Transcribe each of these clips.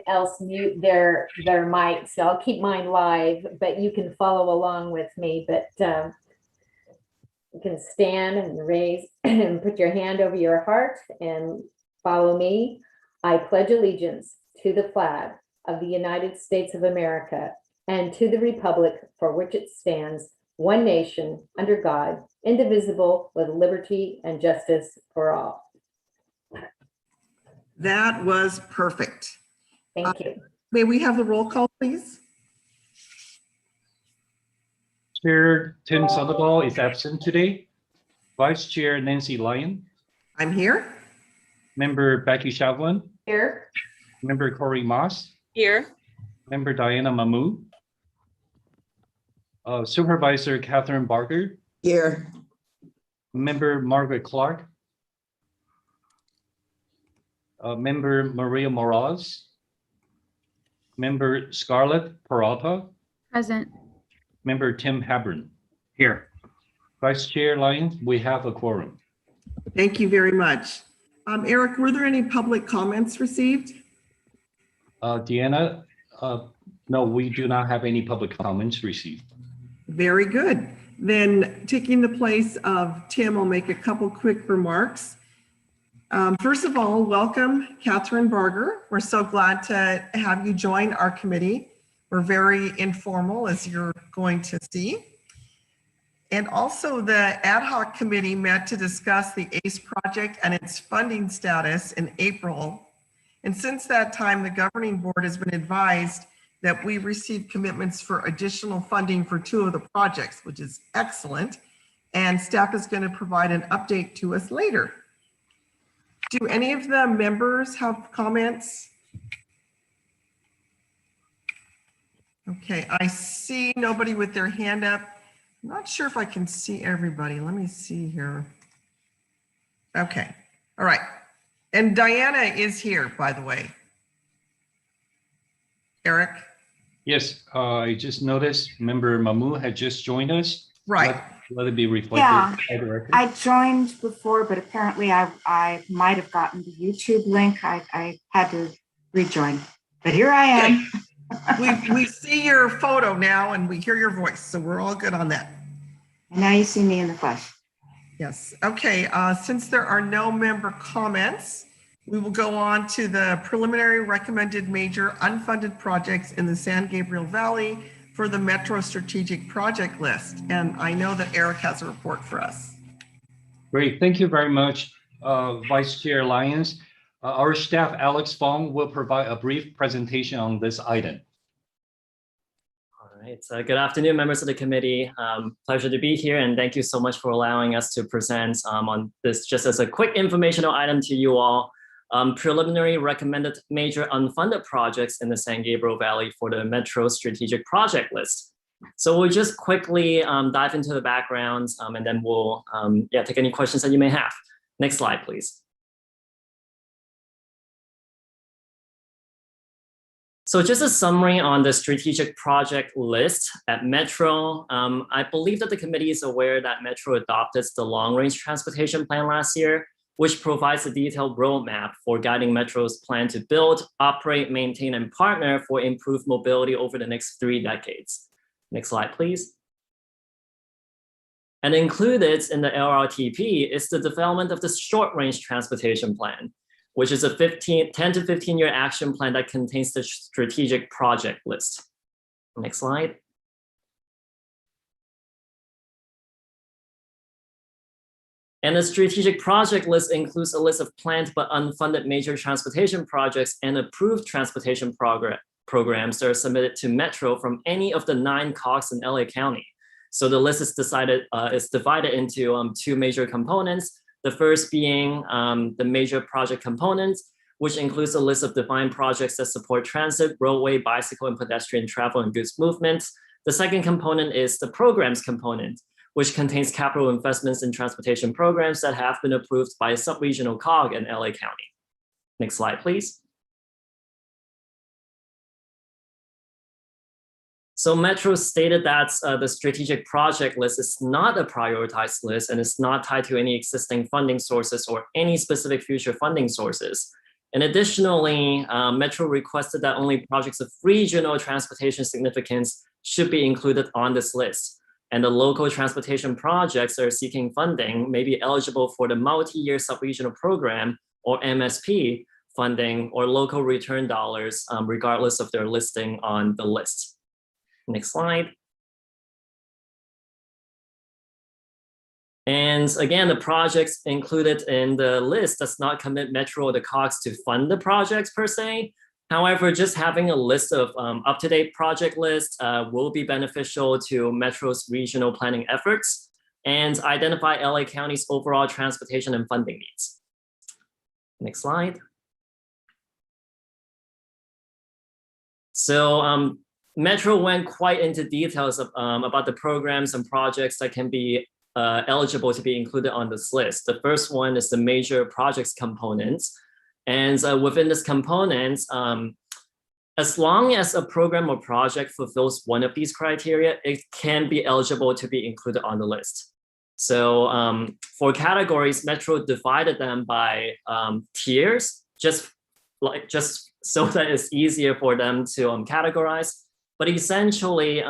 else mute their mic, so I'll keep mine live, but you can follow along with me. But you can stand and raise and put your hand over your heart and follow me. I pledge allegiance to the flag of the United States of America and to the republic for which it stands, one nation, under God, indivisible, with liberty and justice for all. That was perfect. Thank you. May we have the roll call, please? Chair Tim Sandoval is absent today. Vice Chair Nancy Lyon. I'm here. Member Becky Shavlin. Here. Member Corey Moss. Here. Member Diana Mamou. Supervisor Catherine Barker. Here. Member Margaret Clark. Member Maria Morales. Member Scarlett Peralta. Present. Member Tim Habern. Here. Vice Chair Lyon, we have a quorum. Thank you very much. Eric, were there any public comments received? Deanna, no, we do not have any public comments received. Very good. Then taking the place of Tim, I'll make a couple quick remarks. First of all, welcome, Catherine Barger. We're so glad to have you join our committee. We're very informal, as you're going to see. And also the ad hoc committee met to discuss the ACE project and its funding status in April. And since that time, the governing board has been advised that we received commitments for additional funding for 2 of the projects, which is excellent. And staff is going to provide an update to us later. Do any of the members have comments? Okay, I see nobody with their hand up. I'm not sure if I can see everybody. Let me see here. Okay, all right. And Diana is here, by the way. Eric? Yes, I just noticed member Mamou had just joined us. Right. Let it be reflected. Yeah, by the record. I joined before, but apparently I might have gotten the YouTube link. I had to rejoin, but here I am. We see your photo now and we hear your voice, so we're all good on that. And now you see me in the flesh. Yes, okay, since there are no member comments, we will go on to the preliminary recommended major unfunded projects in the San Gabriel Valley for the Metro Strategic Project List. And I know that Eric has a report for us. Great, thank you very much, Vice Chair Lyons. Our staff, Alex Fong, will provide a brief presentation on this item. All right, good afternoon, members of the committee. Pleasure to be here, and thank you so much for allowing us to present on this just as a quick informational item to you all. Preliminary recommended major unfunded projects in the San Gabriel Valley for the Metro Strategic Project List. So we'll just quickly dive into the backgrounds and then we'll take any questions that you may have. Next slide, please. So just a summary on the strategic project list at Metro. I believe that the committee is aware that Metro adopted the long-range transportation plan last year, which provides a detailed roadmap for guiding Metro's plan to build, operate, maintain, and partner for improved mobility over the next 3 decades. Next slide, please. And included in the LRTP is the development of the short-range transportation plan, which is a 10 to 15-year action plan that contains the strategic project list. Next slide. And the strategic project list includes a list of planned but unfunded major transportation projects and approved transportation programs that are submitted to Metro from any of the 9 COGs in LA County. So the list is divided into 2 major components. The first being the major project components, which includes a list of defined projects that support transit, roadway, bicycle, and pedestrian travel and goods movements. The second component is the programs component, which contains capital investments in transportation programs that have been approved by a sub-regional COG in LA County. Next slide, please. So Metro stated that the strategic project list is not a prioritized list and is not tied to any existing funding sources or any specific future funding sources. And additionally, Metro requested that only projects of regional transportation significance should be included on this list. And the local transportation projects that are seeking funding may be eligible for the multi-year sub-regional program or MSP funding or local return dollars, regardless of their listing on the list. Next slide. And again, the projects included in the list does not commit Metro or the COGS to fund the projects per se. However, just having a list of up-to-date project lists will be beneficial to Metro's regional planning efforts and identify LA County's overall transportation and funding needs. Next slide. So Metro went quite into details of, about the programs and projects that can be eligible to be included on this list. The first one is the major projects components. And within this component, as long as a program or project fulfills one of these criteria, it can be eligible to be included on the list. So for categories, Metro divided them by tiers, just so that it's easier for them to categorize. But essentially,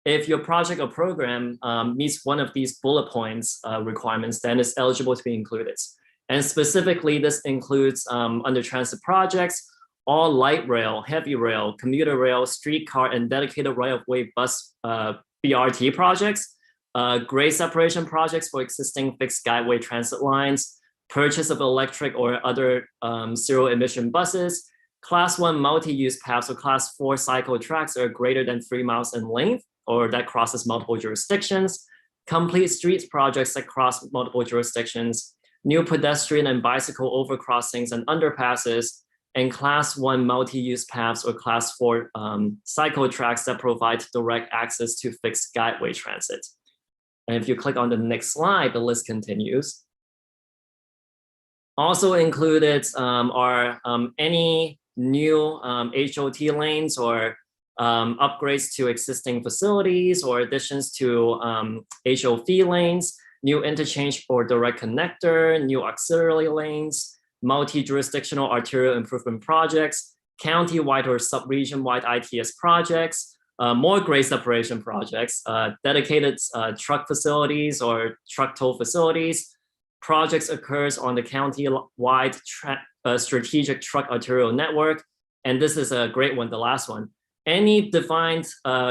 if your project or program meets one of these bullet points requirements, then it's eligible to be included. And specifically, this includes under transit projects, all light rail, heavy rail, commuter rail, streetcar, and dedicated right-of-way bus BRT projects, grade separation projects for existing fixed guideway transit lines, purchase of electric or other zero-emission buses, Class 1 multi-use paths or Class 4 cycle tracks that are greater than 3 miles in length or that crosses multiple jurisdictions, complete streets projects that cross multiple jurisdictions, new pedestrian and bicycle overcrossings and underpasses, and Class 1 multi-use paths or Class 4 cycle tracks that provide direct access to fixed guideway transit. And if you click on the next slide, the list continues. Also included are any new HOT lanes or upgrades to existing facilities or additions to HOV lanes, new interchange or direct connector, new auxiliary lanes, multi-jurisdictional arterial improvement projects, county-wide or sub-region-wide ITS projects, more grade separation projects, dedicated truck facilities or truck toll facilities. Projects occurs on the county-wide strategic truck arterial network. And this is a great one, the last one. Any defined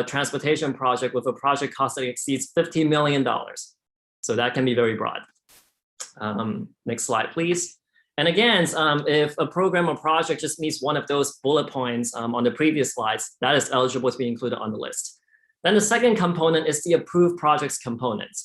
transportation project with a project cost that exceeds $50 million. So that can be very broad. Next slide, please. And again, if a program or project just meets one of those bullet points on the previous slides, that is eligible to be included on the list. Then the second component is the approved projects component.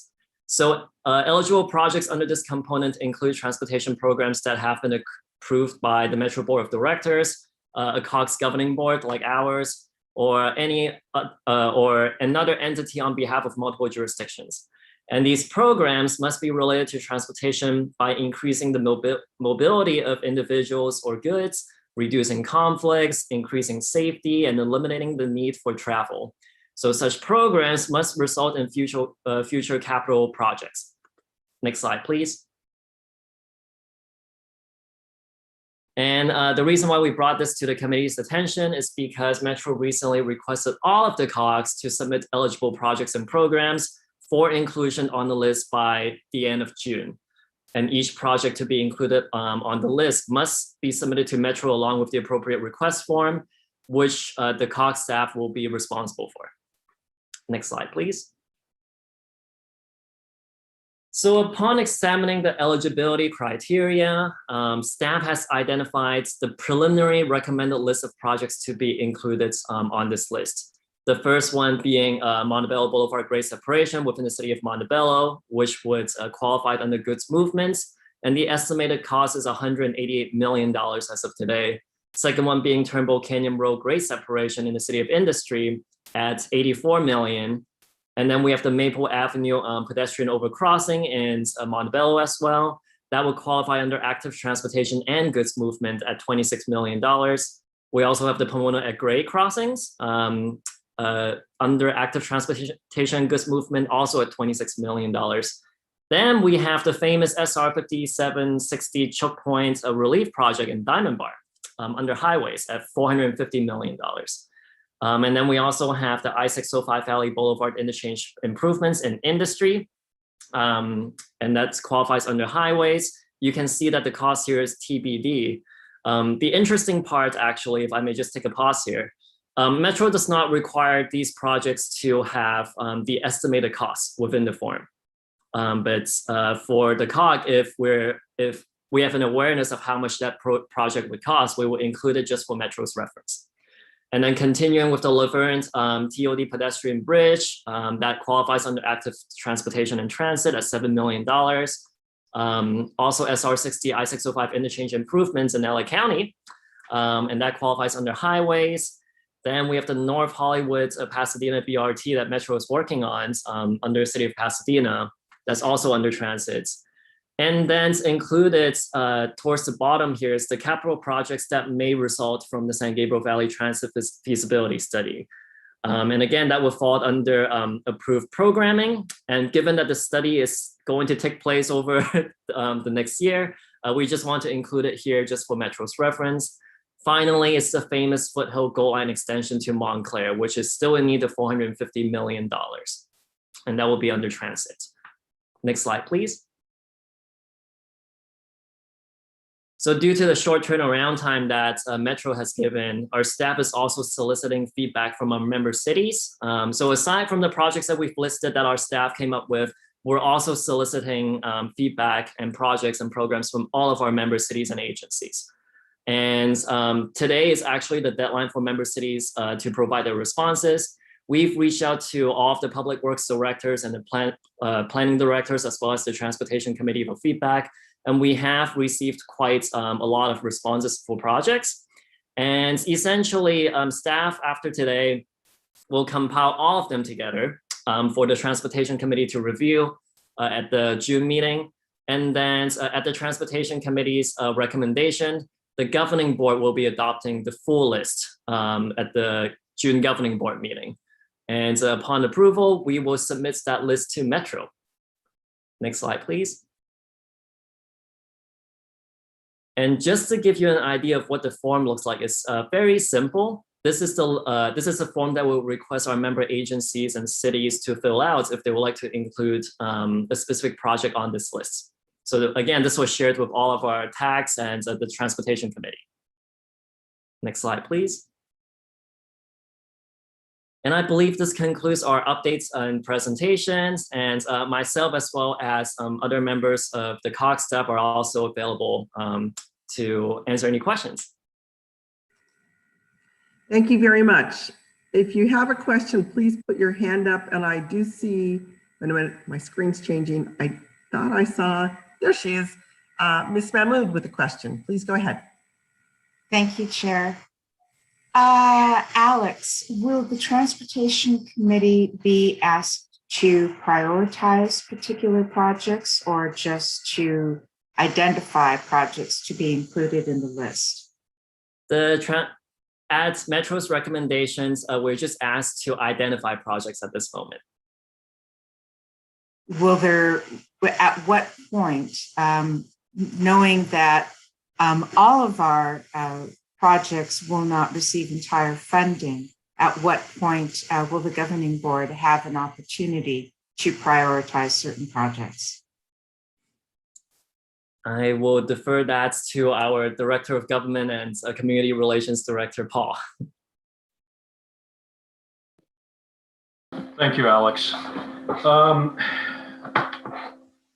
So eligible projects under this component include transportation programs that have been approved by the Metro Board of Directors, a COGS governing board like ours, or any or another entity on behalf of multiple jurisdictions. And these programs must be related to transportation by increasing the mobility of individuals or goods, reducing conflicts, increasing safety, and eliminating the need for travel. So such programs must result in future capital projects. Next slide, please. And the reason why we brought this to the committee's attention is because Metro recently requested all of the COGs to submit eligible projects and programs for inclusion on the list by the end of June. And each project to be included on the list must be submitted to Metro along with the appropriate request form, which the COG staff will be responsible for. Next slide, please. So upon examining the eligibility criteria, staff has identified the preliminary recommended list of projects to be included on this list. The first one being Montebello Boulevard grade separation within the city of Montebello, which would qualify under goods movements. And the estimated cost is $188 million as of today. Second one being Turnbull Canyon Road grade separation in the city of Industry at $84 million. And then we have the Maple Avenue pedestrian overcrossing in Montebello as well. That would qualify under active transportation and goods movement at $26 million. We also have the Pomona at grade crossings under active transportation and goods movement, also at $26 million. Then we have the famous SR 5760 choke point relief project in Diamond Bar under highways at $450 million. And then we also have the I-605 Valley Boulevard interchange improvements in industry, and that qualifies under highways. You can see that the cost here is TBD. The interesting part, actually, if I may just take a pause here, Metro does not require these projects to have the estimated costs within the form. But for the COG, if we have an awareness of how much that project would cost, we will include it just for Metro's reference. And then continuing with the Laverne TOD pedestrian bridge, that qualifies under active transportation and transit at $7 million. Also SR60 I-605 interchange improvements in LA County, and that qualifies under highways. Then we have the North Hollywood Pasadena BRT that Metro is working on under City of Pasadena. That's also under transit. And then included towards the bottom here is the capital projects that may result from the San Gabriel Valley Transit feasibility study. And again, that will fall under approved programming. And given that the study is going to take place over the next year, we just want to include it here just for Metro's reference. Finally, it's the famous Foothill Gold Line extension to Montclair, which is still in need of $450 million. And that will be under transit. Next slide, please. So due to the short turnaround time that Metro has given, our staff is also soliciting feedback from our member cities. So aside from the projects that we've listed that our staff came up with, we're also soliciting feedback and projects and programs from all of our member cities and agencies. And today is actually the deadline for member cities to provide their responses. We've reached out to all of the public works directors and the planning directors, as well as the transportation committee for feedback. And we have received quite a lot of responses for projects. And essentially, staff after today will compile all of them together for the transportation committee to review at the June meeting. And then at the transportation committee's recommendation, the governing board will be adopting the full list at the June governing board meeting. And upon approval, we will submit that list to Metro. Next slide, please. And just to give you an idea of what the form looks like, it's very simple. This is the form that will request our member agencies and cities to fill out if they would like to include a specific project on this list. So again, this was shared with all of our tax and the transportation committee. Next slide, please. And I believe this concludes our updates and presentations, and myself as well as other members of the COG staff are also available to answer any questions. Thank you very much. If you have a question, please put your hand up. And I do see, wait a minute, my screen's changing. I thought I saw, there she is, Ms. Mahmood with a question. Please go ahead. Thank you, Chair. Alex, will the Transportation Committee be asked to prioritize particular projects or just to identify projects to be included in the list? At Metro's recommendations, we're just asked to identify projects at this moment. Will there, at what point, knowing that all of our projects will not receive entire funding, at what point will the governing board have an opportunity to prioritize certain projects? I will defer that to our Director of Government and Community Relations Director, Paul. Thank you, Alex.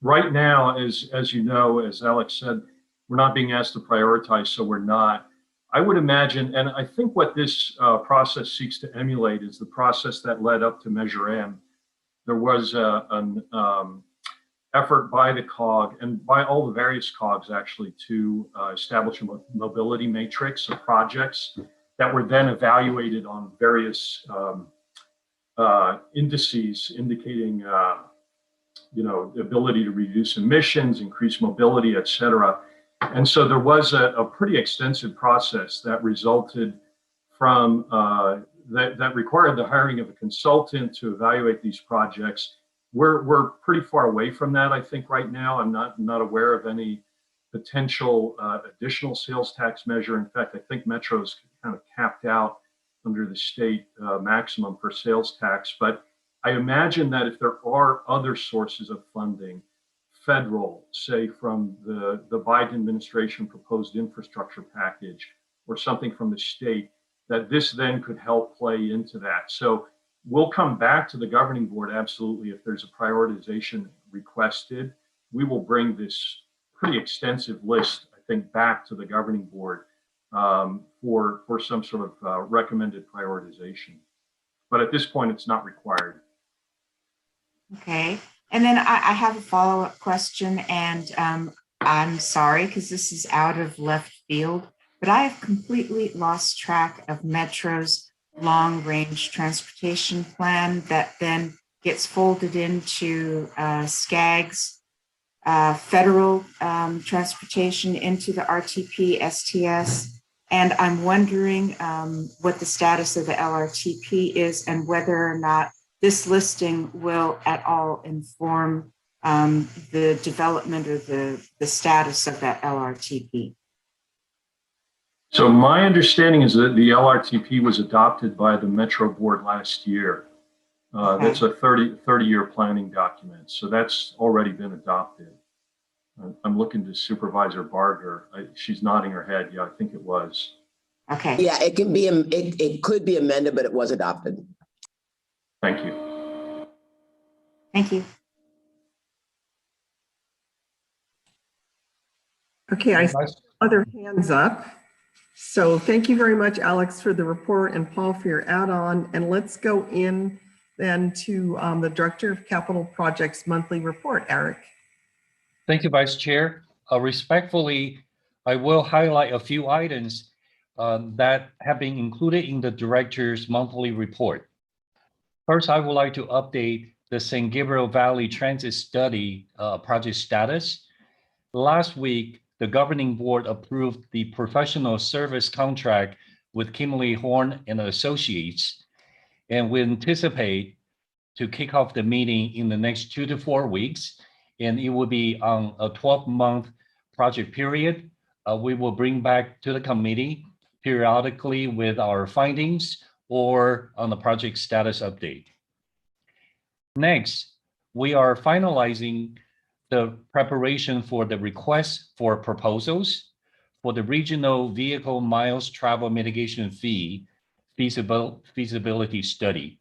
Right now, as you know, as Alex said, we're not being asked to prioritize, so we're not. I would imagine, and I think what this process seeks to emulate is the process that led up to Measure M. There was an effort by the COG and by all the various COGs actually to establish a mobility matrix of projects that were then evaluated on various indices indicating the ability to reduce emissions, increase mobility, et cetera. And so there was a pretty extensive process that resulted from that required the hiring of a consultant to evaluate these projects we're pretty far away from that, I think, right now. I'm not aware of any potential additional sales tax measure. In fact, I think Metro's kind of capped out under the state maximum for sales tax. But I imagine that if there are other sources of funding, federal, say from the Biden administration proposed infrastructure package or something from the state, that this then could help play into that. So we'll come back to the governing board, absolutely, if there's a prioritization requested. We will bring this pretty extensive list, I think, back to the governing board for some sort of recommended prioritization. But at this point, it's not required. Okay. And then I have a follow-up question, and I'm sorry because this is out of left field, but I have completely lost track of Metro's long-range transportation plan that then gets folded into SCAG's federal transportation into the RTP STS. And I'm wondering what the status of the LRTP is and whether or not this listing will at all inform the development or the status of that LRTP. So my understanding is that the LRTP was adopted by the Metro Board last year. Okay. That's a 30-year planning document. So that's already been adopted. I'm looking to Supervisor Barger. She's nodding her head. Yeah, I think it was. Okay. Yeah, it can be. It could be amended, but it was adopted. Thank you. Thank you. Okay, I see other hands up. So thank you very much, Alex, for the report, and Paul for your add-on. And let's go in then to the Director of Capital Projects monthly report, Eric. Thank you, Vice Chair. Respectfully, I will highlight a few items that have been included in the Director's monthly report. First, I would like to update the San Gabriel Valley Transit Study project status. Last week, the Governing Board approved the professional service contract with Kimberly Horn and Associates, and we anticipate to kick off the meeting in the next 2 to 4 weeks, and it will be on a 12-month project period. We will bring back to the committee periodically with our findings or on the project status update. Next, we are finalizing the preparation for the request for proposals for the regional vehicle miles travel mitigation fee feasibility study.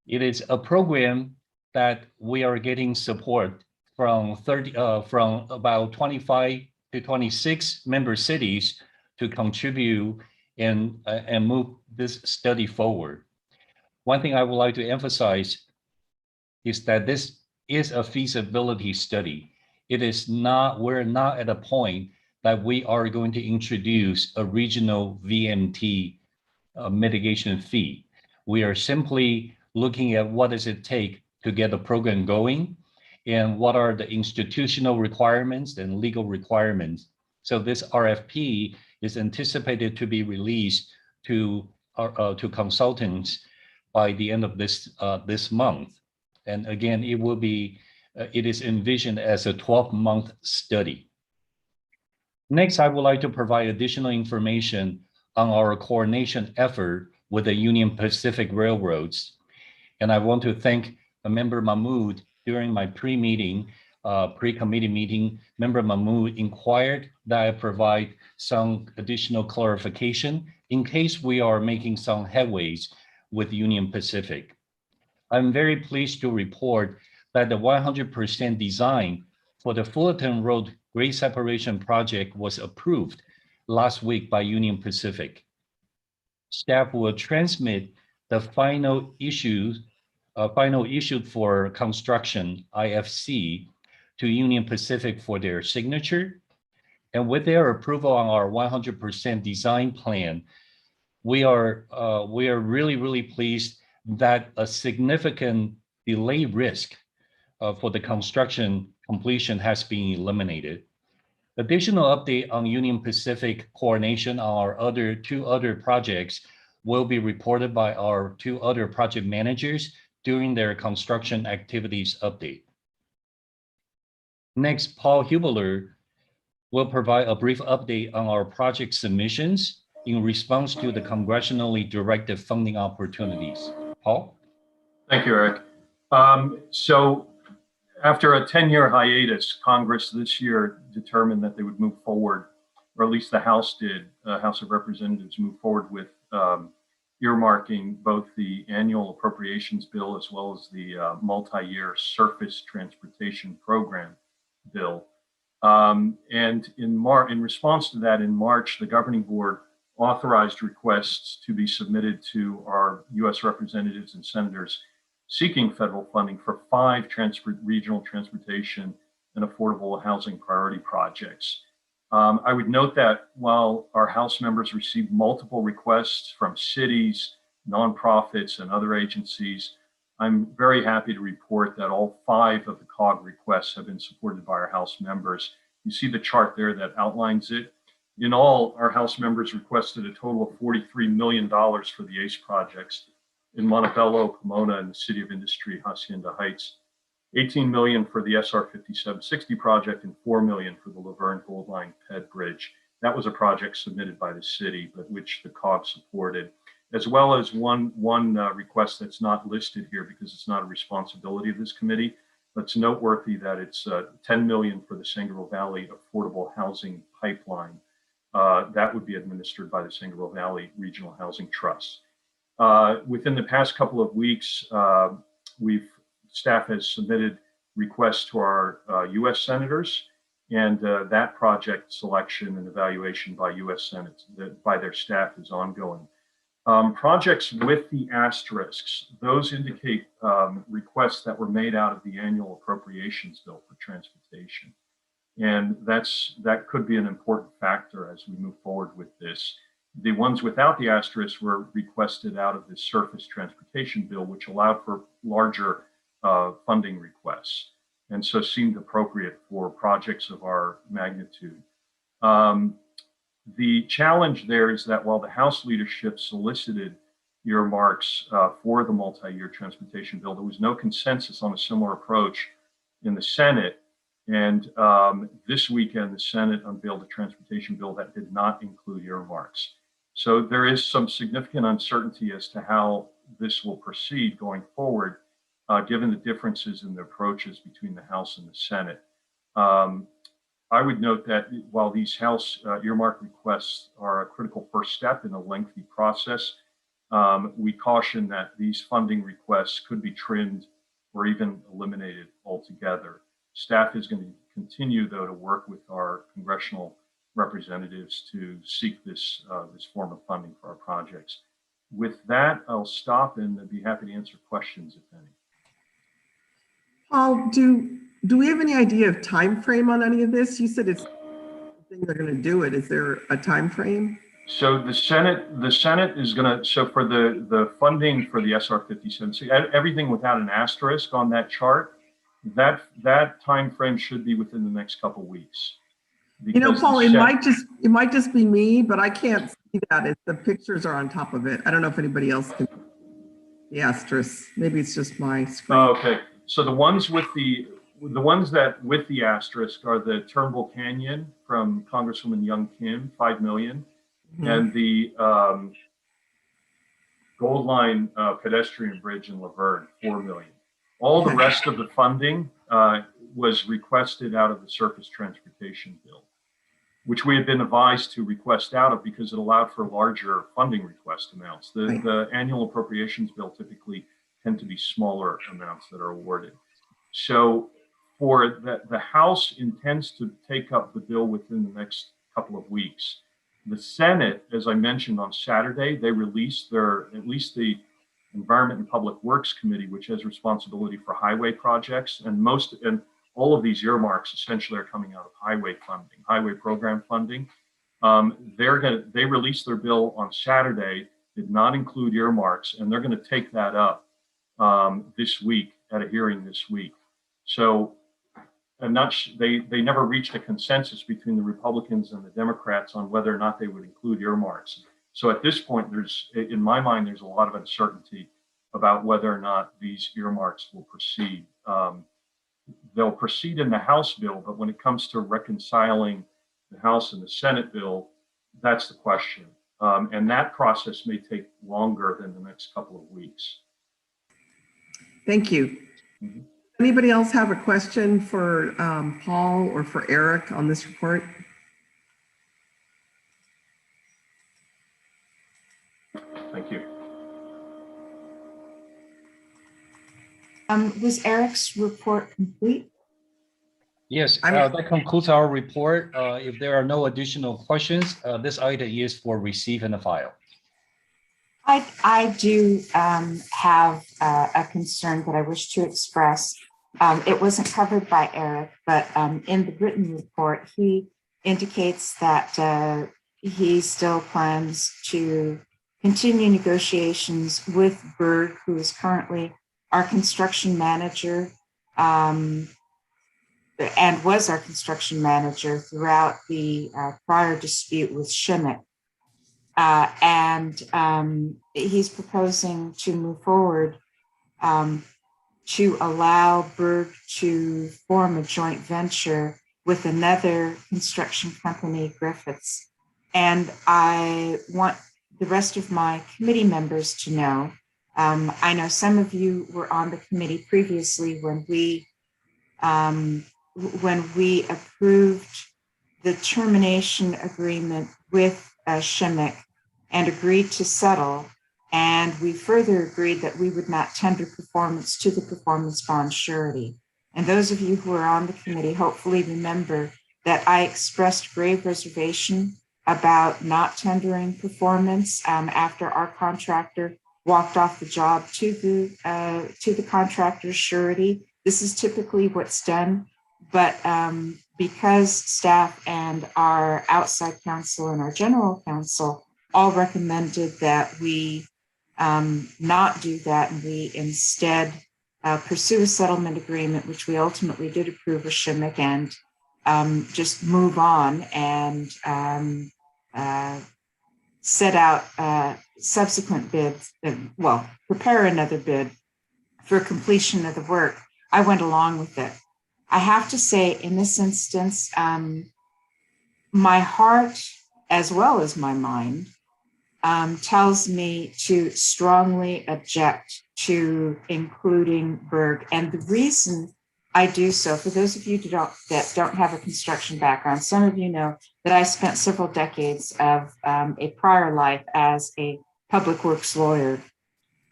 It is a program that we are getting support from about 25 to 26 member cities to contribute and move this study forward. One thing I would like to emphasize is that this is a feasibility study. It is not, we're not at a point that we are going to introduce a regional VMT mitigation fee. We are simply looking at what does it take to get the program going and what are the institutional requirements and legal requirements. So this RFP is anticipated to be released to consultants by the end of this month. And again, it will be, it is envisioned as a 12-month study. Next, I would like to provide additional information on our coordination effort with the Union Pacific Railroads. And I want to thank Member Mahmood. During my pre-committee meeting, Member Mahmood inquired that I provide some additional clarification in case we are making some headways with Union Pacific. I'm very pleased to report that the 100% design for the Fullerton Road grade separation project was approved last week by Union Pacific. Staff will transmit the final issued for construction, IFC, to Union Pacific for their signature. And with their approval on our 100% design plan, we are really, really pleased that a significant delay risk for the construction completion has been eliminated. Additional update on Union Pacific coordination on our two other projects will be reported by our 2 other project managers during their construction activities update. Next, Paul Hubeler will provide a brief update on our project submissions in response to the congressionally directed funding opportunities. Paul? Thank you, Eric. So after a 10-year hiatus, Congress this year determined that they would move forward, or at least the House did, House of Representatives move forward with earmarking both the annual appropriations bill as well as the multi-year surface transportation program bill. And in response to that, in March, the governing board authorized requests to be submitted to our U.S. representatives and senators seeking federal funding for 5 regional transportation and affordable housing priority projects. I would note that while our House members received multiple requests from cities, nonprofits, and other agencies, I'm very happy to report that all 5 of the COG requests have been supported by our House members. You see the chart there that outlines it. In all, our House members requested a total of $43 million for the ACE projects in Montebello, Pomona, and the City of Industry, Hacienda Heights, 18 million for the SR 5760 project, and 4 million for the Laverne Gold Line PED Bridge. That was a project submitted by the city, but which the COG supported, as well as one request that's not listed here because it's not a responsibility of this committee. But it's noteworthy that it's 10 million for the Sangerville Valley Affordable Housing Pipeline. That would be administered by the Sangerville Valley Regional Housing Trust. Within the past couple of weeks, staff has submitted requests to our U.S. senators, and that project selection and evaluation by U.S. Senate, by their staff, is ongoing. Projects with the asterisks, those indicate requests that were made out of the annual appropriations bill for transportation. And that could be an important factor as we move forward with this. The ones without the asterisks were requested out of the surface transportation bill, which allowed for larger funding requests, and so seemed appropriate for projects of our magnitude. The challenge there is that while the House leadership solicited earmarks for the multi-year transportation bill, there was no consensus on a similar approach in the Senate. And this weekend, the Senate unveiled a transportation bill that did not include earmarks. So there is some significant uncertainty as to how this will proceed going forward, given the differences in the approaches between the House and the Senate. I would note that while these House earmark requests are a critical first step in a lengthy process, we caution that these funding requests could be trimmed or even eliminated altogether. Staff is going to continue, though, to work with our congressional representatives to seek this form of funding for our projects. With that, I'll stop and I'd be happy to answer questions, if any. Paul, do we have any idea of time frame on any of this? You said it's they're going to do it. Is there a time frame? So the Senate is going to, so for the funding for the SR 57, everything without an asterisk on that chart, that time frame should be within the next couple of weeks. You know, Paul, it might just be me, but I can't see that if the pictures are on top of it. I don't know if anybody else can. The asterisk. Maybe it's just my screen. Oh, okay. So the ones with the asterisk are the Turnbull Canyon from Congresswoman Young Kim, 5 million, and the Gold Line pedestrian bridge in Laverne, 4 million. All the rest of the funding was requested out of the surface transportation bill, which we had been advised to request out of because it allowed for larger funding request amounts. The annual appropriations bill typically tend to be smaller amounts that are awarded. So for the House intends to take up the bill within the next couple of weeks. The Senate, as I mentioned on Saturday, they released at least the Environment and Public Works Committee, which has responsibility for highway projects, and all of these earmarks essentially are coming out of highway funding, highway program funding. They released their bill on Saturday, did not include earmarks, and they're going to take that up this week at a hearing this week. So they never reached a consensus between the Republicans and the Democrats on whether or not they would include earmarks. So at this point, in my mind, there's a lot of uncertainty about whether or not these earmarks will proceed. They'll proceed in the House bill, but when it comes to reconciling the House and the Senate bill, that's the question. And that process may take longer than the next couple of weeks. Thank you. Mhm. Anybody else have a question for Paul or for Eric on this report? Thank you. Was Eric's report complete? Yes, I'm- that concludes our report. If there are no additional questions, this item is for receive and file. I do have a concern that I wish to express. It wasn't covered by Eric, but in the written report, he indicates that he still plans to continue negotiations with Berg, who is currently our construction manager, and was our construction manager throughout the prior dispute with Shimmick. And he's proposing to move forward to allow Berg to form a joint venture with another construction company, Griffiths. And I want the rest of my committee members to know, I know some of you were on the committee previously when we approved the termination agreement with Shimmick and agreed to settle. And we further agreed that we would not tender performance to the performance bond surety. And those of you who are on the committee hopefully remember that I expressed grave reservation about not tendering performance after our contractor walked off the job to the contractor's surety. This is typically what's done, but because staff and our outside counsel and our general counsel all recommended that we not do that, and we instead pursue a settlement agreement, which we ultimately did approve with Shimmick, and just move on and set out subsequent bids, well, prepare another bid for completion of the work. I went along with it. I have to say, in this instance, my heart, as well as my mind, tells me to strongly object to including Berg. And the reason I do so, for those of you that don't have a construction background, some of you know that I spent several decades of a prior life as a public works lawyer.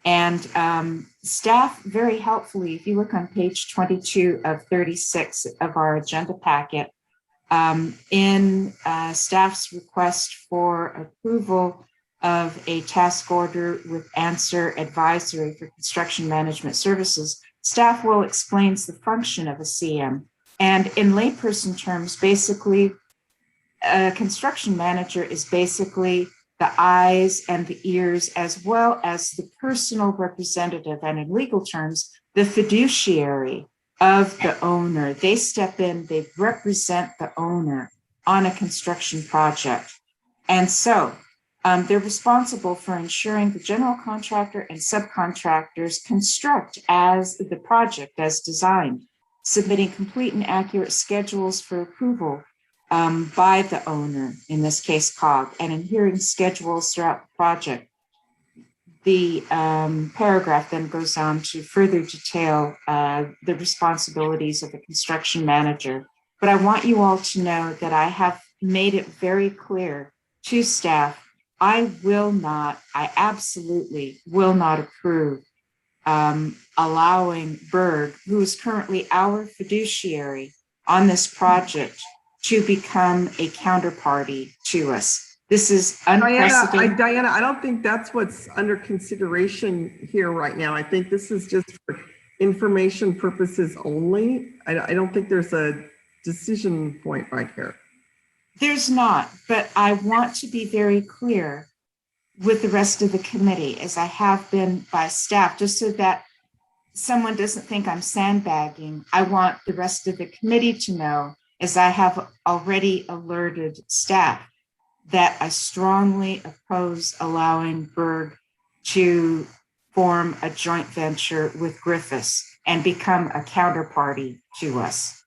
And staff very helpfully, if you look on page 22 of 36 of our agenda packet, in staff's request for approval of a task order with answer advisory for construction management services, staff will explains the function of a CM. And in layperson terms, basically, a construction manager is basically the eyes and the ears, as well as the personal representative, and in legal terms, the fiduciary of the owner. They step in, they represent the owner on a construction project. And so they're responsible for ensuring the general contractor and subcontractors construct as the project as designed, submitting complete and accurate schedules for approval by the owner, in this case COG, and adhering schedules throughout the project. The paragraph then goes on to further detail the responsibilities of a construction manager. But I want you all to know that I have made it very clear to staff, I absolutely will not approve allowing Berg, who is currently our fiduciary on this project, to become a counterparty to us. This is unprecedented. Diana, I don't think that's what's under consideration here right now. I think this is just for information purposes only. I don't think there's a decision point right here. There's not, but I want to be very clear with the rest of the committee, as I have been by staff, just so that someone doesn't think I'm sandbagging. I want the rest of the committee to know, as I have already alerted staff, that I strongly oppose allowing Berg to form a joint venture with Griffiths and become a counterparty to us.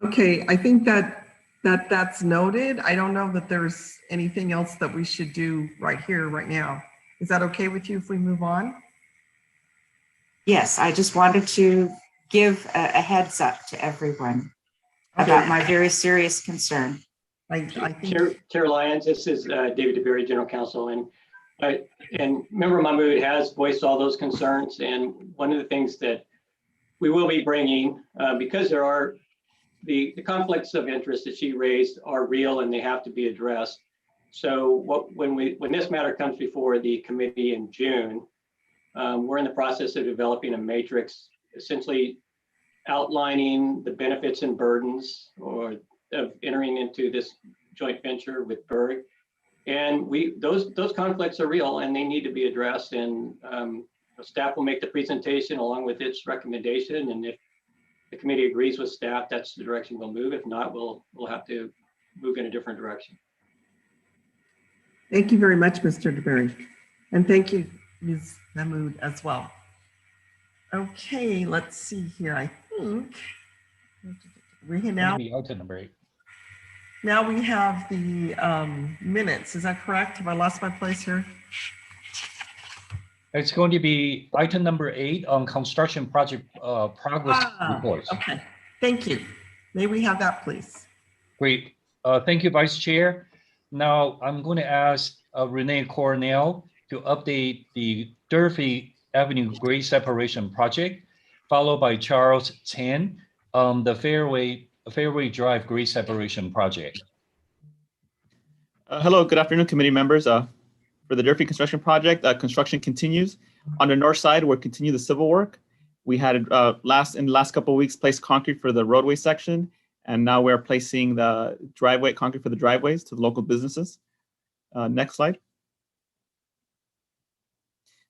Okay, I think that's noted. I don't know that there's anything else that we should do right here, right now. Is that okay with you if we move on? Yes, I just wanted to give a heads up to everyone Okay. about my very serious concern. I think, Chair Lyons, this is David DeBerry, General Counsel, and Member Mahmood has voiced all those concerns. And one of the things that we will be bringing, because there are the conflicts of interest that she raised are real and they have to be addressed. So when this matter comes before the committee in June, we're in the process of developing a matrix, essentially outlining the benefits and burdens of entering into this joint venture with Berg. And those conflicts are real and they need to be addressed. And staff will make the presentation along with its recommendation. And if the committee agrees with staff, that's the direction we'll move. If not, we'll have to move in a different direction. thank you very much, Mr. DeBerry. And thank you, Ms. Mahmood, as well. Okay, let's see here. I think we're here now. Maybe item number 8. Now we have the minutes. Is that correct? Have I lost my place here? It's going to be item number 8 on construction project progress reports. Okay, thank you. May we have that, please? Great. Thank you, Vice Chair. Now I'm going to ask Renee Cornell to update the Durfee Avenue grade separation project, followed by Charles Tan on the Fairway Drive grade separation project. Hello, good afternoon, committee members. For the Durfee construction project, construction continues. On the north side, we're continuing the civil work. We had in the last couple of weeks placed concrete for the roadway section, and now we're placing the concrete for the driveways to the local businesses. Next slide.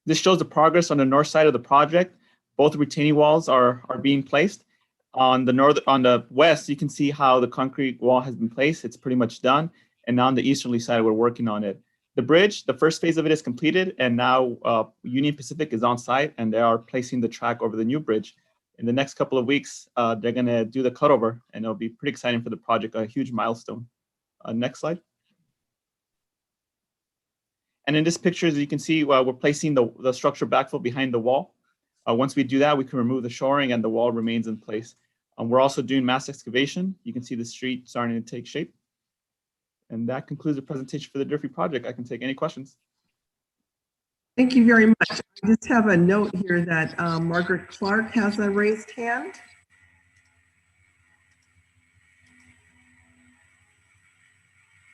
This shows the progress on the north side of the project. Both retaining walls are being placed. On the west, you can see how the concrete wall has been placed. It's pretty much done. And now on the easterly side, we're working on it. The bridge, the first phase of it is completed, and now Union Pacific is on site, and they are placing the track over the new bridge. In the next couple of weeks, they're going to do the cutover, and it'll be pretty exciting for the project, a huge milestone. Next slide. And in this picture, as you can see, we're placing the structure backfill behind the wall. Once we do that, we can remove the shoring and the wall remains in place. We're also doing mass excavation. You can see the street starting to take shape. And that concludes the presentation for the Durfee project. I can take any questions. Thank you very much. I just have a note here that Margaret Clark has a raised hand.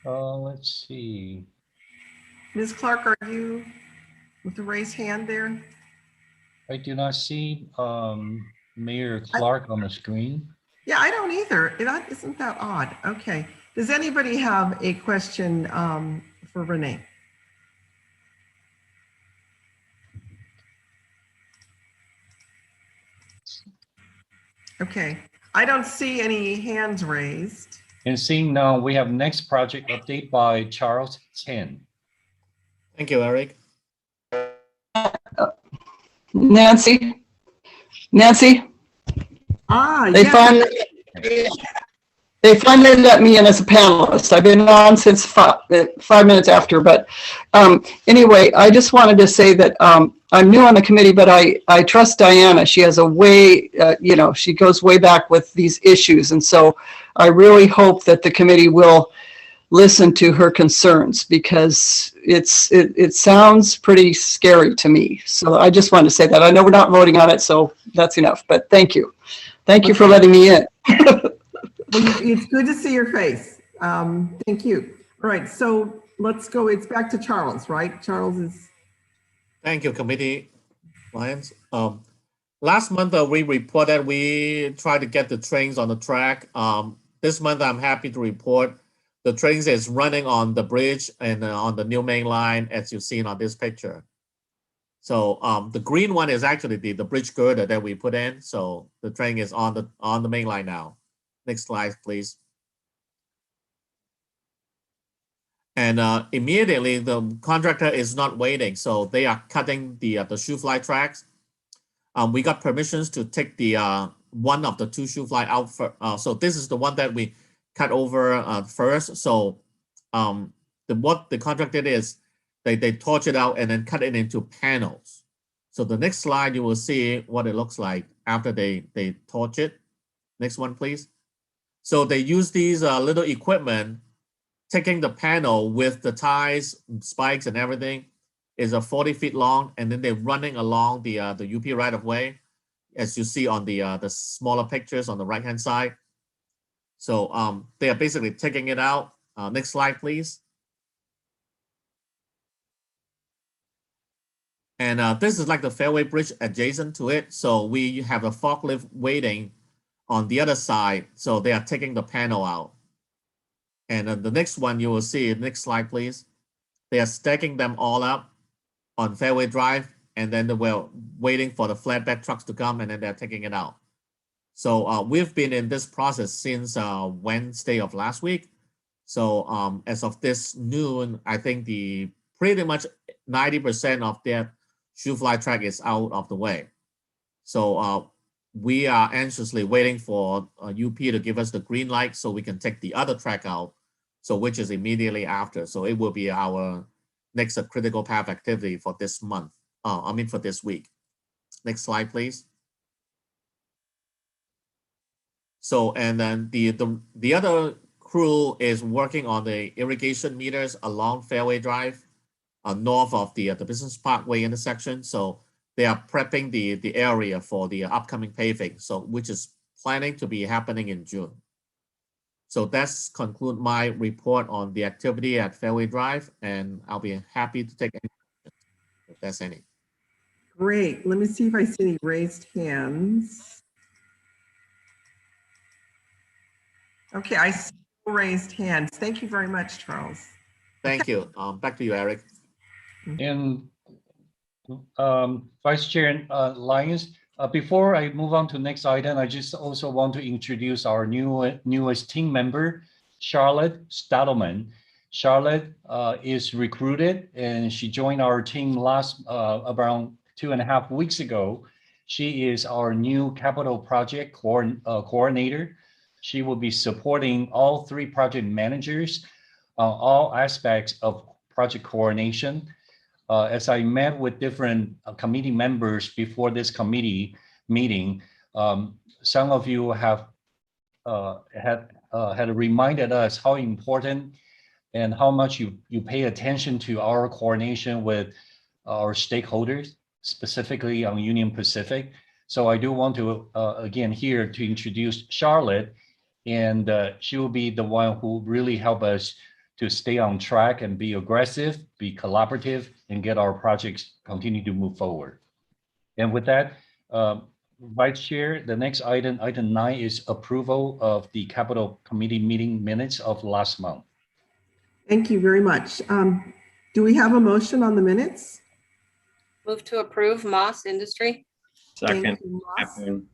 Let's see. Ms. Clark, are you with the raised hand there? I do not see Mayor Clark on the screen. Yeah, I don't either. Isn't that odd? Okay. Does anybody have a question for Renee? Okay. I don't see any hands raised. And seeing now, we have next project update by Charles Tan. Thank you, Eric. Nancy? They finally let me in as a panelist. I've been on since 5 minutes after, but anyway, I just wanted to say that I'm new on the committee, but I trust Diana. She has a way, she goes way back with these issues. And so I really hope that the committee will listen to her concerns, because it sounds pretty scary to me. So I just wanted to say that. I know we're not voting on it, so that's enough, but thank you. Thank you for letting me in. Well, it's good to see your face. Thank you. All right, so let's go. It's back to Charles, right? Charles is. Thank you, Committee Lyons. Last month, we reported we tried to get the trains on the track. This month, I'm happy to report the trains is running on the bridge and on the new main line, as you've seen on this picture. So the green one is actually the bridge girder that we put in. So the train is on the main line now. Next slide, please. And immediately the contractor is not waiting, so they are cutting the shoe fly tracks. We got permissions to take the one of the two shoe fly out for. So this is the one that we cut over first. So what the contractor did is they torch it out and then cut it into panels. So the next slide you will see what it looks like after they torch it. Next one, please. So they use these little equipment, taking the panel with the ties, spikes, and everything, is 40 feet long, and then they're running along the UP right of way, as you see on the smaller pictures on the right hand side. So they are basically taking it out. Next slide, please. And this is like the fairway bridge adjacent to it. So we have a forklift waiting on the other side. So they are taking the panel out. And the next one you will see, next slide, please. They are stacking them all up on Fairway Drive, and then we're waiting for the flatbed trucks to come, and then they're taking it out. So we've been in this process since Wednesday of last week. So as of this noon, I think pretty much 90% of their shoe fly track is out of the way. So we are anxiously waiting for UP to give us the green light so we can take the other track out, so which is immediately after. So it will be our next critical path activity for this month. For this week. Next slide, please. So, and then the other crew is working on the irrigation meters along Fairway Drive, north of the Business Parkway intersection. So they are prepping the area for the upcoming paving, so which is planning to be happening in June. So that's conclude my report on the activity at Fairway Drive, and I'll be happy to take any questions if there's any. Great. Let me see if I see any raised hands. Okay, I see raised hands. Thank you very much, Charles. Thank you. Back to you, Eric. And Vice Chair Lyons, before I move on to the next item, I just also want to introduce our newest team member, Charlotte Stadelman. Charlotte is recruited, and she joined our team around 2.5 weeks ago. She is our new capital project coordinator. She will be supporting all 3 project managers on all aspects of project coordination. As I met with different committee members before this committee meeting, some of you have had reminded us how important and how much you pay attention to our coordination with our stakeholders, specifically on Union Pacific. So I do want to, again, here to introduce Charlotte, and she will be the one who really help us to stay on track and be aggressive, be collaborative, and get our projects continue to move forward. And with that, Vice Chair, the next item 9, is approval of the Capital Committee meeting minutes of last month. Thank you very much. Do we have a motion on the minutes? Move to approve Moss Industry. Second. Hepburn.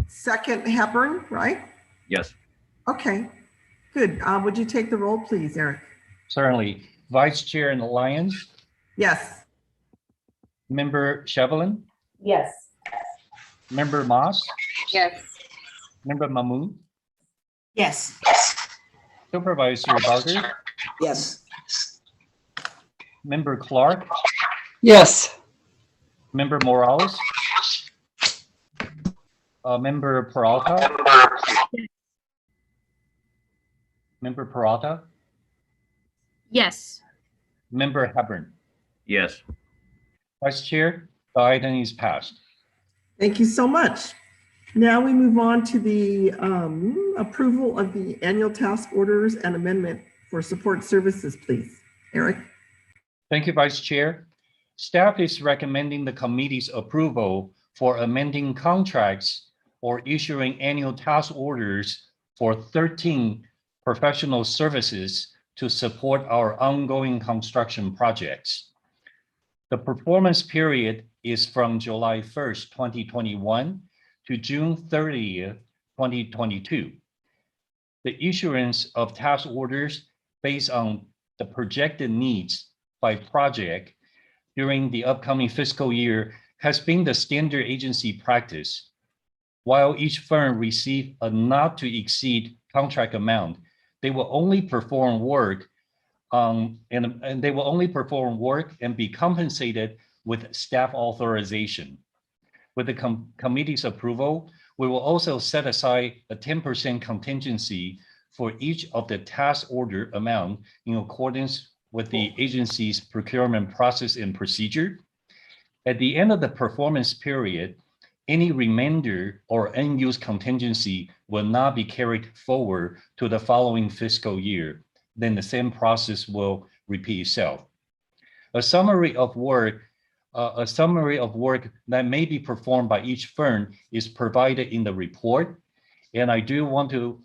Second Hepburn, right? Yes. Okay, good. Would you take the roll, please, Eric? Certainly. Vice Chair Lyons. Yes. Member Shevelin. Yes. Member Moss. Yes. Member Mahmood. Yes. Supervisor Barger. Yes. Member Clark. Yes. Member Morales. Member Peralta. Member Peralta. Yes. Member Hepburn. Yes. Vice Chair, the item is passed. Thank you so much. Now we move on to the approval of the annual task orders and amendment for support services, please. Eric? Thank you, Vice Chair. Staff is recommending the committee's approval for amending contracts or issuing annual task orders for 13 professional services to support our ongoing construction projects. The performance period is from July 1st, 2021 to June 30th, 2022. The issuance of task orders based on the projected needs by project during the upcoming fiscal year has been the standard agency practice. While each firm receive a not to exceed contract amount, they will only perform work and they will only perform work and be compensated with staff authorization. With the committee's approval, we will also set aside a 10% contingency for each of the task order amount in accordance with the agency's procurement process and procedure. At the end of the performance period, any remainder or unused contingency will not be carried forward to the following fiscal year. Then the same process will repeat itself. A summary of work that may be performed by each firm is provided in the report. And I do want to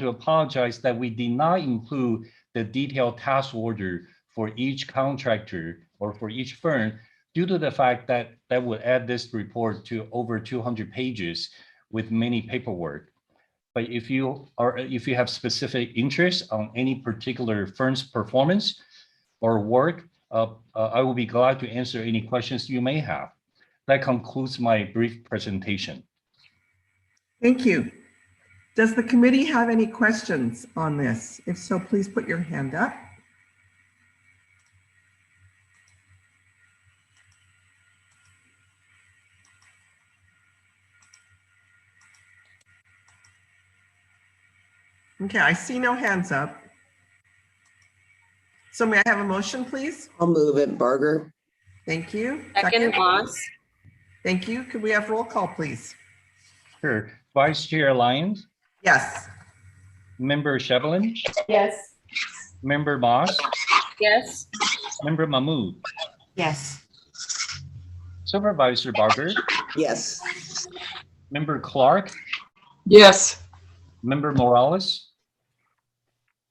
apologize that we did not include the detailed task order for each contractor or for each firm due to the fact that that would add this report to over 200 pages with many paperwork. But if you have specific interest on any particular firm's performance or work, I will be glad to answer any questions you may have. That concludes my brief presentation. Thank you. Does the committee have any questions on this? If so, please put your hand up. Okay, I see no hands up. So may I have a motion, please? I'll move it, Barger. Thank you. Second, Moss. Thank you. Could we have roll call, please? Sure. Vice Chair Lyons, Yes. Member Shevlin, Yes. Member Moss, Yes. Member Mahmood, Yes. Supervisor Barger, Yes. Member Clark, Yes. Member Morales,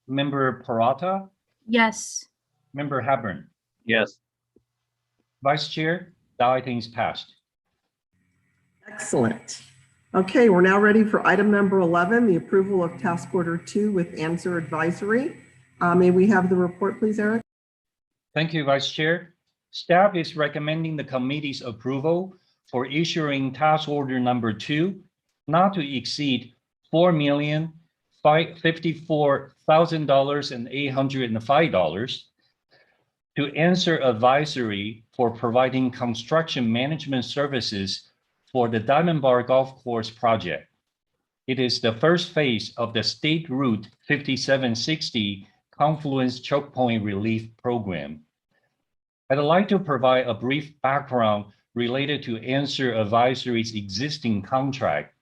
Member Parata, Yes. Member Hepburn. Yes. Vice Chair, the item is passed. Excellent. Okay, we're now ready for item number 11, the approval of task order 2 with answer advisory. May we have the report, please, Eric? Thank you, Vice Chair. Staff is recommending the committee's approval for issuing task order number 2, not to exceed $4,054,805 to answer advisory for providing construction management services for the Diamond Bar Golf Course project. It is the first phase of the State Route 5760 Confluence Choke Point Relief Program. I'd like to provide a brief background related to Answer Advisory's existing contract.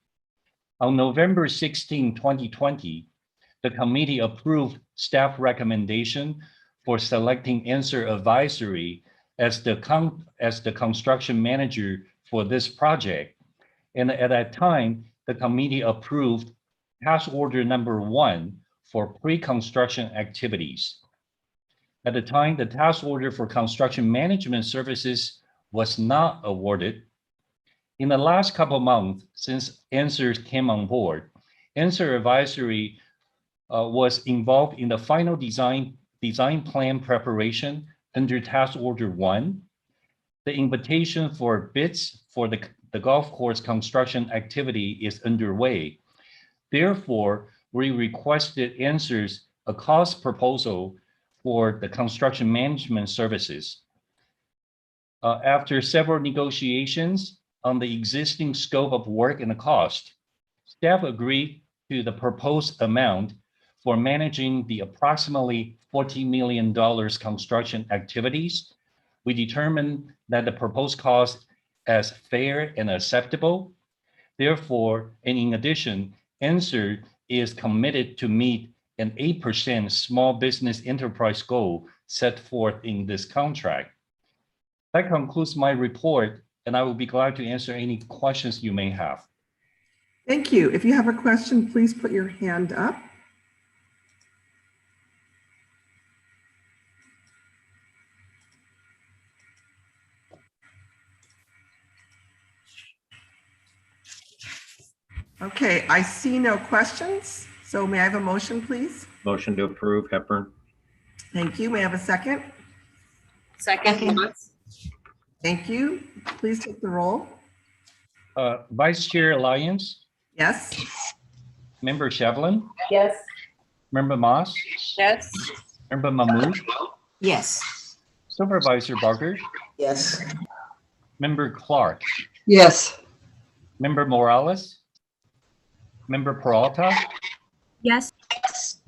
On November 16, 2020, the committee approved staff recommendation for selecting Answer Advisory as the construction manager for this project. And at that time, the committee approved task order number 1 for pre-construction activities. At the time, the task order for construction management services was not awarded. In the last couple of months since Answer came on board, Answer Advisory was involved in the final design plan preparation under task order 1. The invitation for bids for the golf course construction activity is underway. Therefore, we requested Answers a cost proposal for the construction management services. After several negotiations on the existing scope of work and the cost, staff agreed to the proposed amount for managing the approximately $14 million construction activities. We determined that the proposed cost as fair and acceptable. Therefore, and in addition, Answer is committed to meet an 8% small business enterprise goal set forth in this contract. That concludes my report, and I will be glad to answer any questions you may have. Thank you. If you have a question, please put your hand up. Okay, I see no questions. So may I have a motion, please? Motion to approve, Hepburn. Thank you. May I have a second? Second, Moss. Thank you. Please take the roll. Vice Chair Lyons, Yes. Member Shevlin, Yes. Member Moss, Yes. Member Mahmood, Yes. Supervisor Barker, Yes. Member Clark, Yes. Member Morales, Member Peralta, Yes.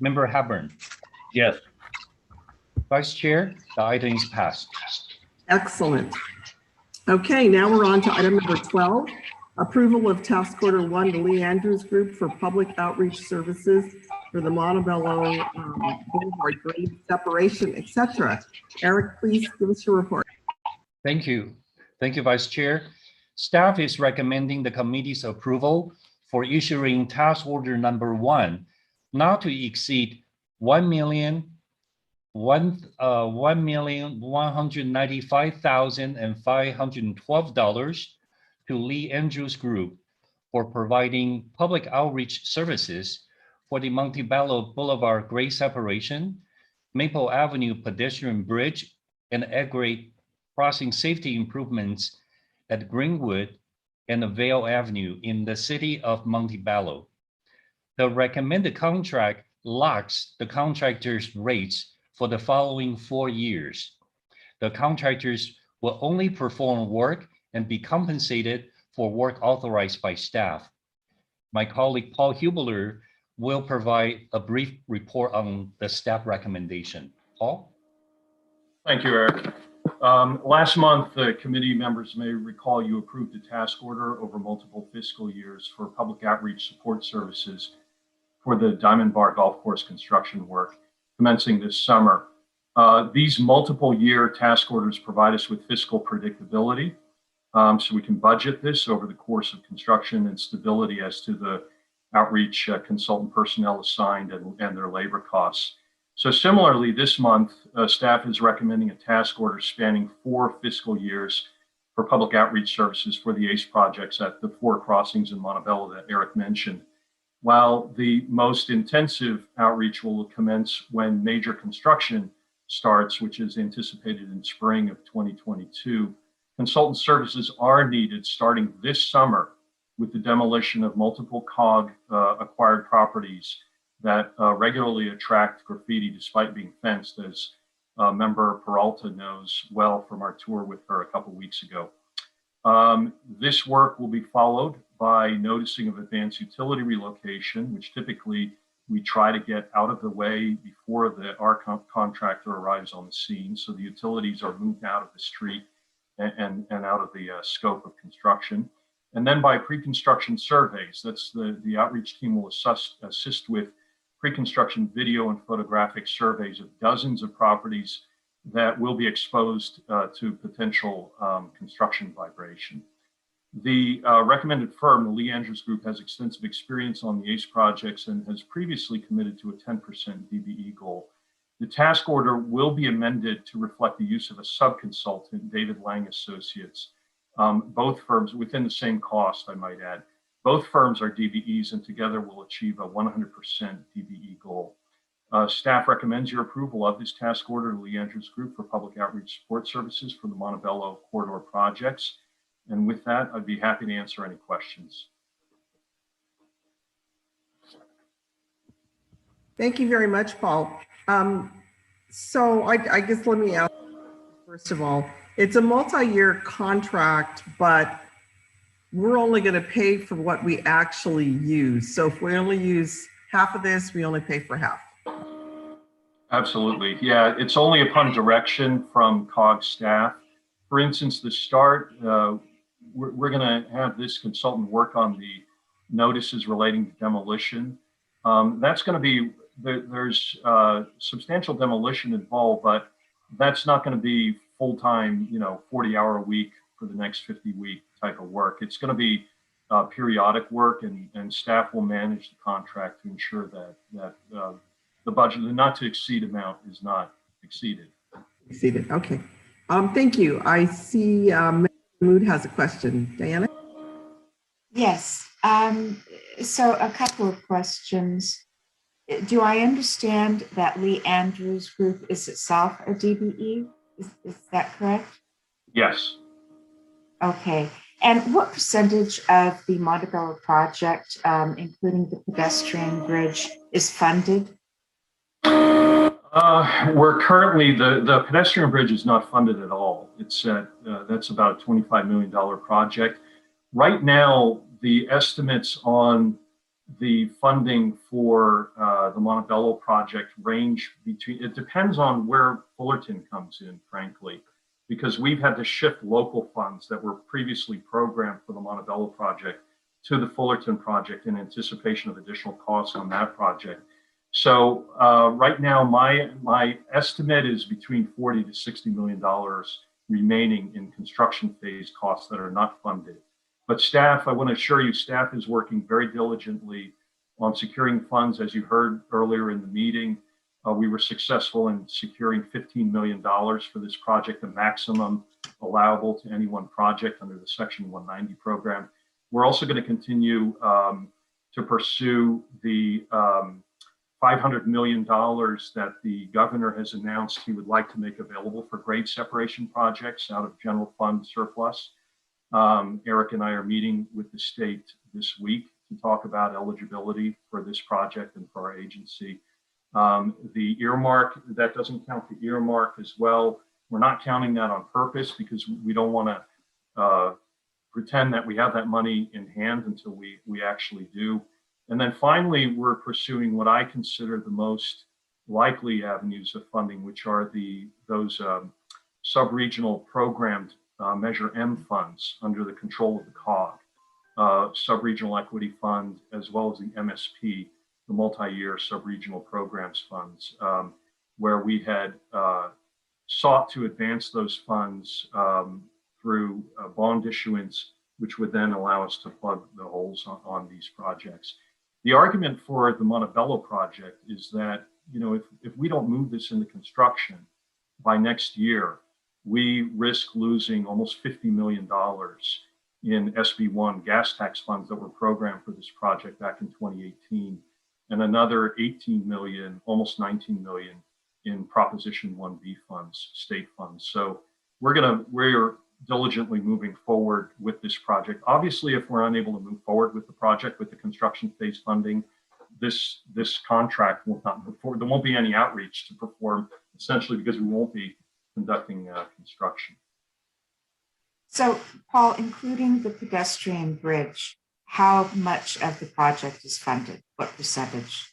Member Hepburn. Yes. Vice Chair, the item is passed. Excellent. Okay, now we're on to item number 12, approval of task order 1 to Lee Andrews Group for public outreach services for the Montebello Boulevard grade separation, etc. Eric, please give us your report. Thank you. Thank you, Vice Chair. Staff is recommending the committee's approval for issuing task order number 1, not to exceed $1,195,512 to Lee Andrews Group for providing public outreach services for the Montebello Boulevard grade separation, Maple Avenue pedestrian bridge, and at-grade crossing safety improvements at Greenwood and Vale Avenue in the city of Montebello. The recommended contract locks the contractor's rates for the following 4 years. The contractors will only perform work and be compensated for work authorized by staff. My colleague Paul Hubler will provide a brief report on the staff recommendation. Paul? Thank you, Eric. Last month, the committee members may recall you approved a task order over multiple fiscal years for public outreach support services for the Diamond Bar Golf Course construction work commencing this summer. These multiple year task orders provide us with fiscal predictability, so we can budget this over the course of construction, and stability as to the outreach consultant personnel assigned and their labor costs. So similarly, this month, staff is recommending a task order spanning 4 fiscal years for public outreach services for the ACE projects at the 4 crossings in Montebello that Eric mentioned. While the most intensive outreach will commence when major construction starts, which is anticipated in spring of 2022, consultant services are needed starting this summer with the demolition of multiple COG acquired properties that regularly attract graffiti despite being fenced, as member Peralta knows well from our tour with her a couple weeks ago. This work will be followed by noticing of advanced utility relocation, which typically we try to get out of the way before our contractor arrives on the scene. So the utilities are moved out of the street and out of the scope of construction. And then by pre-construction surveys, that's the outreach team will assist with pre-construction video and photographic surveys of dozens of properties that will be exposed to potential construction vibration. The recommended firm, the Lee Andrews Group, has extensive experience on the ACE projects and has previously committed to a 10% DBE goal. The task order will be amended to reflect the use of a sub-consultant, David Lang Associates. Both firms within the same cost, I might add. Both firms are DBEs and together will achieve a 100% DBE goal. Staff recommends your approval of this task order to Lee Andrews Group for public outreach support services for the Montebello corridor projects. And with that, I'd be happy to answer any questions. Thank you very much, Paul. So I guess let me ask, first of all, it's a multi-year contract, but we're only going to pay for what we actually use. So if we only use half of this, we only pay for half. Absolutely. Yeah, it's only upon direction from COG staff. For instance, the start, we're going to have this consultant work on the notices relating to demolition. That's going to be, there's substantial demolition involved, but that's not going to be full-time, 40-hour a week for the next 50-week type of work. It's going to be periodic work, and staff will manage the contract to ensure that the budget, the not to exceed amount, is not exceeded. Exceeded. Okay. Thank you. I see Mood has a question. Diana? Yes. So a couple of questions. Do I understand that Lee Andrews Group is itself a DBE? Is that correct? Yes. Okay. And what percentage of the Montebello project, including the pedestrian bridge, is funded? We're currently, the pedestrian bridge is not funded at all. It's at, that's about a $25 million project. Right now, the estimates on the funding for the Montebello project range between, it depends on where Fullerton comes in, frankly, because we've had to shift local funds that were previously programmed for the Montebello project to the Fullerton project in anticipation of additional costs on that project. So right now, my estimate is between $40 to $60 million remaining in construction phase costs that are not funded. But staff, I want to assure you, staff is working very diligently on securing funds. As you heard earlier in the meeting, we were successful in securing $15 million for this project, the maximum allowable to any one project under the Section 190 program. We're also going to continue to pursue the $500 million that the governor has announced he would like to make available for grade separation projects out of general fund surplus. Eric and I are meeting with the state this week to talk about eligibility for this project and for our agency. The earmark, that doesn't count the earmark as well. We're not counting that on purpose because we don't want to pretend that we have that money in hand until we actually do. And then finally, we're pursuing what I consider the most likely avenues of funding, which are those sub-regional programmed Measure M funds under the control of the COG, Sub-Regional Equity Fund, as well as the MSP, the Multi-Year Sub-Regional Programs Funds, where we had sought to advance those funds through bond issuance, which would then allow us to plug the holes on these projects. The argument for the Montebello project is that, you know, if we don't move this into construction by next year, we risk losing almost $50 million in SB1 gas tax funds that were programmed for this project back in 2018, and another 18 million, almost 19 million in Proposition 1B funds, state funds. So we're diligently moving forward with this project. Obviously, if we're unable to move forward with the project with the construction phase funding, this contract will not move forward. There won't be any outreach to perform, essentially because we won't be conducting construction. So, Paul, including the pedestrian bridge, how much of the project is funded? What percentage?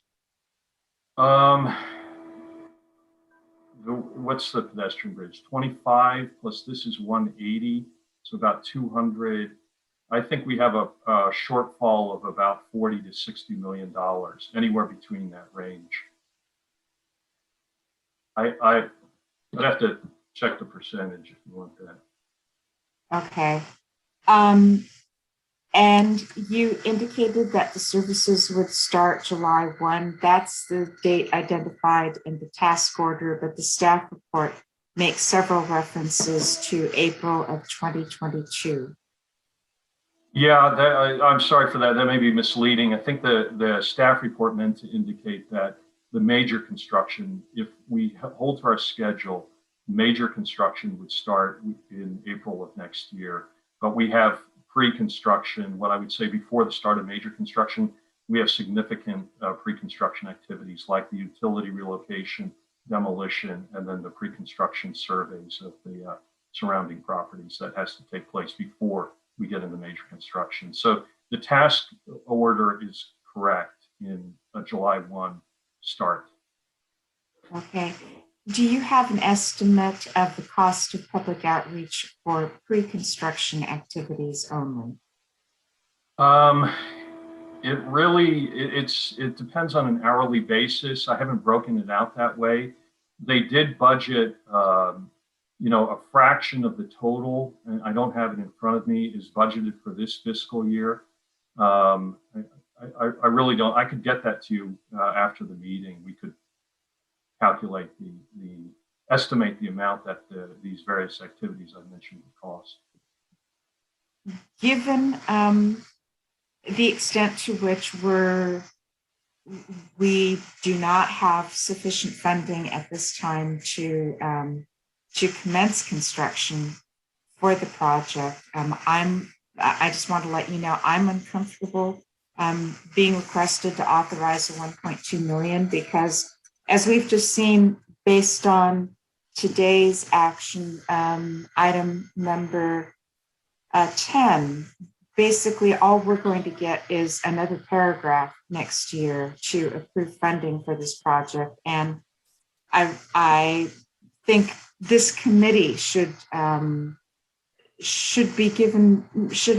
What's the pedestrian bridge? 25 plus this is 180, so about 200. I think we have a shortfall of about 40 to 60 million dollars, anywhere between that range. I'd have to check the percentage if you want that. Okay. And you indicated that the services would start July 1. That's the date identified in the task order, but the staff report makes several references to April of 2022. Yeah, I'm sorry for that. That may be misleading. I think the staff report meant to indicate that the major construction, if we hold to our schedule, major construction would start in April of next year. But we have pre-construction, what I would say before the start of major construction, we have significant pre-construction activities like the utility relocation, demolition, and then the pre-construction surveys of the surrounding properties that has to take place before we get into major construction. So the task order is correct in a July 1 start. Okay. Do you have an estimate of the cost of public outreach for pre-construction activities only? It depends on an hourly basis. I haven't broken it out that way. They did budget, a fraction of the total, and I don't have it in front of me, is budgeted for this fiscal year. I really don't. I could get that to you after the meeting. We could calculate estimate the amount that these various activities I mentioned would cost. Given the extent to which we're we do not have sufficient funding at this time to commence construction for the project. I just want to let you know, I'm uncomfortable being requested to authorize the 1.2 million because as we've just seen based on today's action, item number 10, basically all we're going to get is another paragraph next year to approve funding for this project. And I think this committee should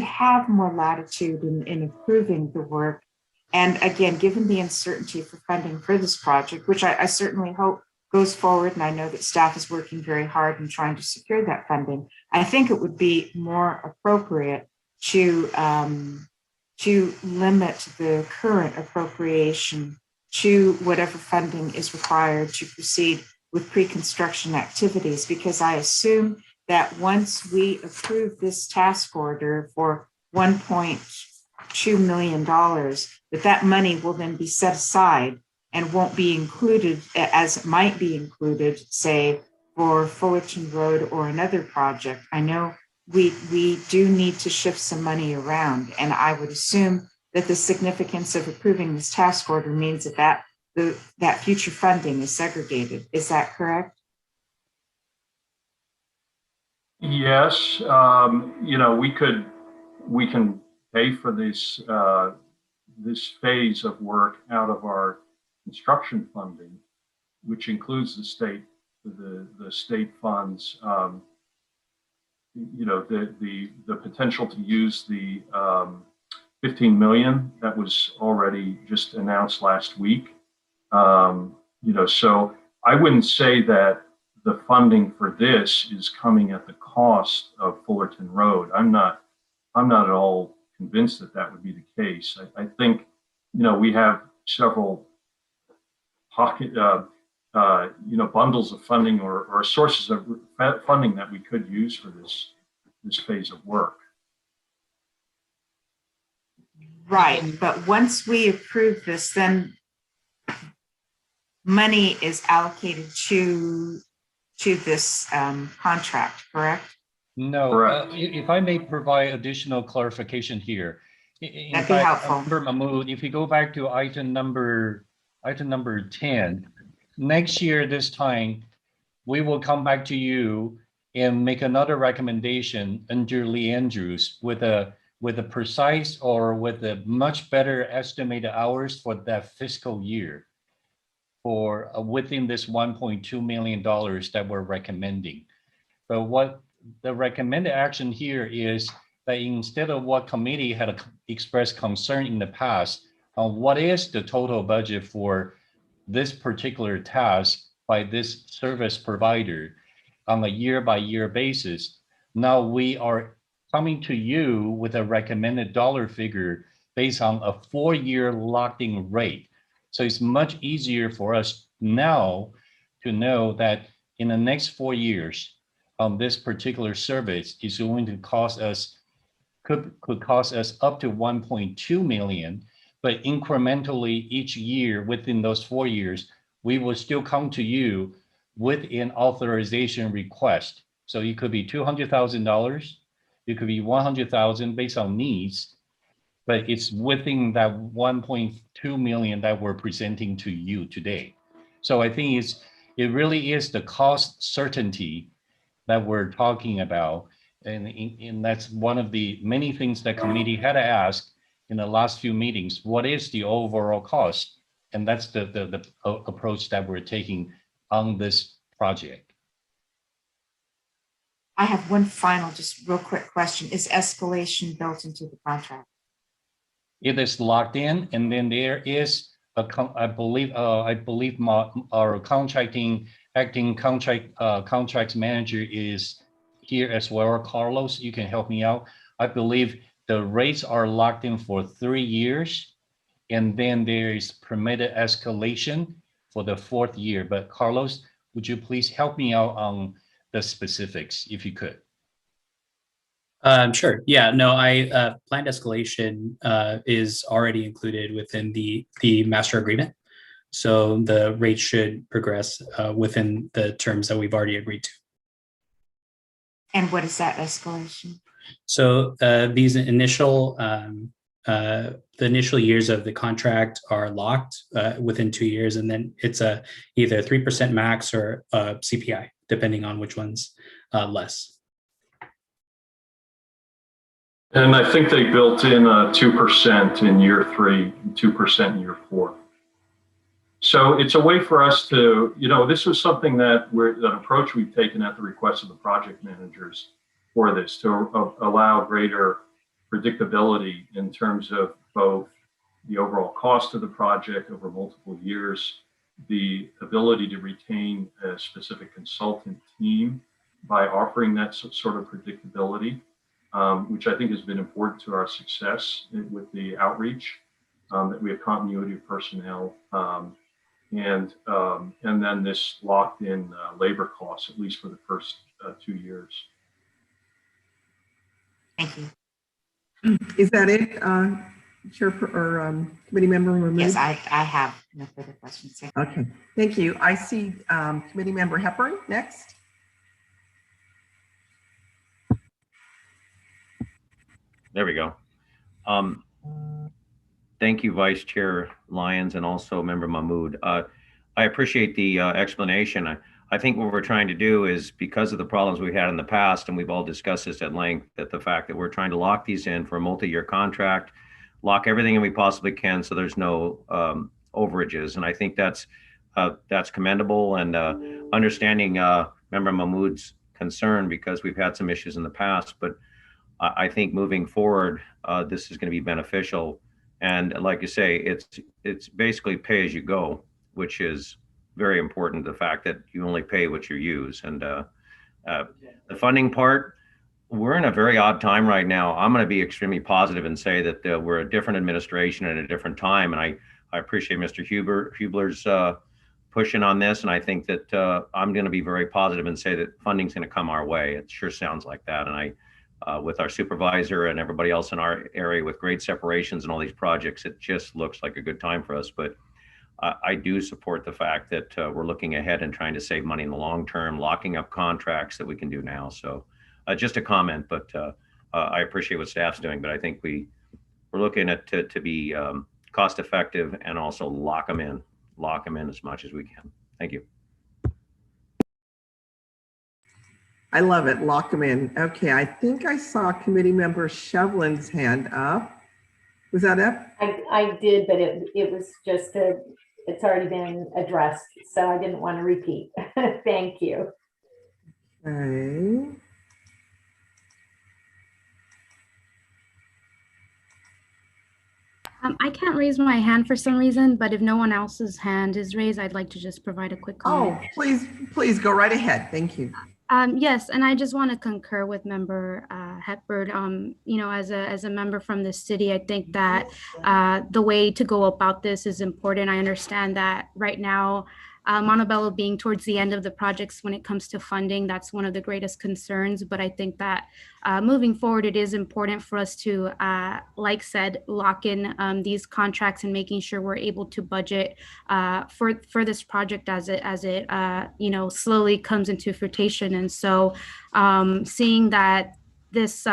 have more latitude in approving the work. And again, given the uncertainty for funding for this project, which I certainly hope goes forward, and I know that staff is working very hard in trying to secure that funding, I think it would be more appropriate to limit the current appropriation to whatever funding is required to proceed with pre-construction activities, because I assume that once we approve this task order for $1.2 million, that money will then be set aside and won't be included as it might be included, say, for Fullerton Road or another project. I know we do need to shift some money around, and I would assume that the significance of approving this task order means that future funding is segregated. Is that correct? Yes, you know, we can pay for this this phase of work out of our construction funding, which includes the state funds. You know, the potential to use the 15 million that was already just announced last week. You know, so I wouldn't say that the funding for this is coming at the cost of Fullerton Road. I'm not at all convinced that would be the case. I think, you know, we have several pocket, you know, bundles of funding or sources of funding that we could use for this phase of work. Right, but once we approve this, then money is allocated to this contract, correct? No, Correct. if I may provide additional clarification here. In That'd be fact, helpful. Member Mahmood, if you go back to item number 10, next year this time, we will come back to you and make another recommendation under Lee Andrews with a precise or with a much better estimated hours for that fiscal year for within this $1.2 million that we're recommending. But what the recommended action here is that instead of what committee had expressed concern in the past on what is the total budget for this particular task by this service provider on a year-by-year basis, now we are coming to you with a recommended dollar figure based on a 4-year locked-in rate. So it's much easier for us now to know that in the next 4 years, this particular service is going to cost us, could cost us up to 1.2 million, but incrementally each year within those 4 years, we will still come to you with an authorization request. So it could be $200,000, it could be 100,000 based on needs, but it's within that 1.2 million that we're presenting to you today. So I think it really is the cost certainty that we're talking about. And that's one of the many things that committee had to ask in the last few meetings. What is the overall cost? And that's the approach that we're taking on this project. I have one final, just real quick question. Is escalation built into the contract? It is locked in, and then there is I believe our acting contracts manager is here as well. Carlos, you can help me out. I believe the rates are locked in for 3 years, and then there is permitted escalation for the 4th year. But Carlos, would you please help me out on the specifics if you could? Sure. Yeah, no, planned escalation is already included within the master agreement. So the rate should progress within the terms that we've already agreed to. And what is that escalation? So these initial, the initial years of the contract are locked within 2 years, and then it's either 3% max or CPI, depending on which one's less. And I think they built in 2% in year 3, 2% in year 4. So it's a way for us to, this was something that an approach we've taken at the request of the project managers for this, to allow greater predictability in terms of both the overall cost of the project over multiple years, the ability to retain a specific consultant team by offering that sort of predictability, which I think has been important to our success with the outreach, that we have continuity of personnel, and then this locked-in labor costs, at least for the first 2 years. Thank you. Is that it, Chair or Committee Member Mahmood? Yes, I have no further questions. Okay, thank you. I see Committee Member Hepburn next. There we go. Thank you, Vice Chair Lyons, and also Member Mahmood. I appreciate the explanation. I think what we're trying to do is, because of the problems we had in the past, and we've all discussed this at length, that the fact that we're trying to lock these in for a multi-year contract, lock everything in we possibly can so there's no overages. And I think that's commendable, and understanding Member Mahmood's concern, because we've had some issues in the past, but I think moving forward, this is going to be beneficial. And like you say, it's basically pay as you go, which is very important. The fact that you only pay what you use. And the funding part, we're in a very odd time right now. I'm going to be extremely positive and say that we're a different administration at a different time. And I appreciate Mr. Hubler's pushing on this. And I think that I'm going to be very positive and say that funding's going to come our way. It sure sounds like that. And with our supervisor and everybody else in our area with great separations and all these projects, it just looks like a good time for us. But I do support the fact that we're looking ahead and trying to save money in the long term, locking up contracts that we can do now. So just a comment, but I appreciate what staff's doing. But I think we're looking at to be cost effective and also lock them in as much as we can. Thank you. I love it. Lock them in. Okay, I think I saw Committee Member Shevlin's hand up. Was that up? I did, but it was just it's already been addressed, so I didn't want to repeat. Thank you. Okay. I can't raise my hand for some reason, but if no one else's hand is raised, I'd like to just provide a quick comment. Oh, please go right ahead. Thank you. Yes, and I just want to concur with Member Hepburn. As a member from the city, I think that the way to go about this is important. I understand that right now, Montebello being towards the end of the projects when it comes to funding, that's one of the greatest concerns. But I think that moving forward, it is important for us to, like said, lock in these contracts and making sure we're able to budget for this project as it slowly comes into fruition. And so seeing that this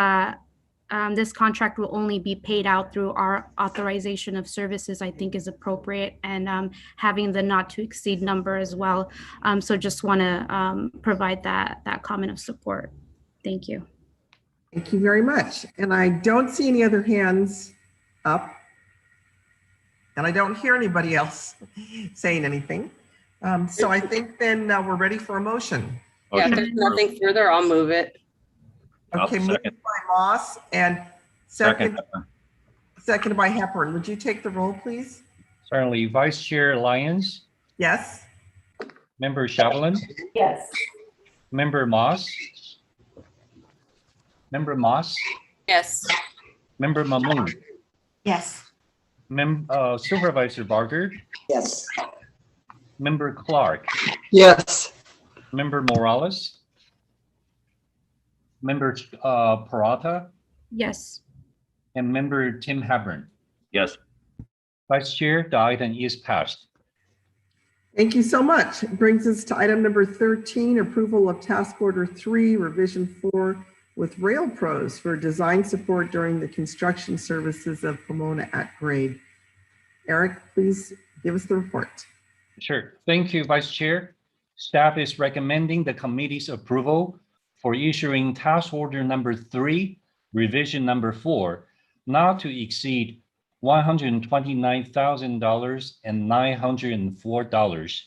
contract will only be paid out through our authorization of services, I think is appropriate, and having the not to exceed number as well. So just want to provide that comment of support. Thank you. Thank you very much. And I don't see any other hands up. And I don't hear anybody else saying anything. So I think then we're ready for a motion. Yeah, if there's nothing further, I'll move it. Okay, moved by Moss and seconded by Hepburn. Would you take the roll, please? Certainly. Vice Chair Lyons? Yes. Member Shevlin? Yes. Member Moss? Member Moss? Yes. Member Mahmood? Yes. Supervisor Barger? Yes. Member Clark? Yes. Member Morales? Member Parata, Yes. and Member Tim Hepburn. Yes. Vice Chair, the item is passed. Thank you so much. It brings us to item number 13, approval of task order 3, revision 4 with Rail Pros for design support during the construction services of Pomona at grade. Eric, please give us the report. Sure. Thank you, Vice Chair. Staff is recommending the committee's approval for issuing task order number 3, revision number 4, not to exceed $129,000 and $904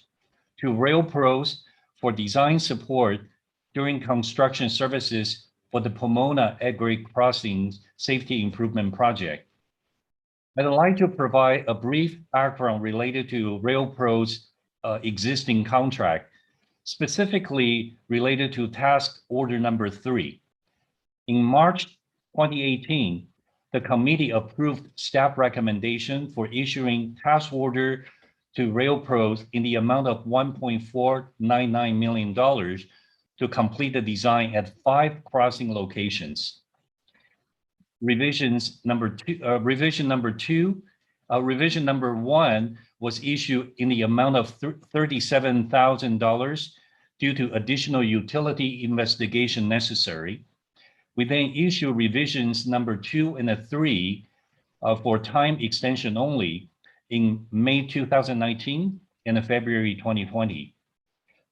to Rail Pros for design support during construction services for the Pomona at-grade crossings safety improvement project. I'd like to provide a brief background related to Rail Pros' existing contract, specifically related to task order number 3. In March 2018, the committee approved staff recommendation for issuing task order to Rail Pros in the amount of $1.499 million to complete the design at 5 crossing locations. Revision number 1 was issued in the amount of $37,000 due to additional utility investigation necessary. We then issue revisions number 2 and 3 for time extension only in May 2019 and February 2020.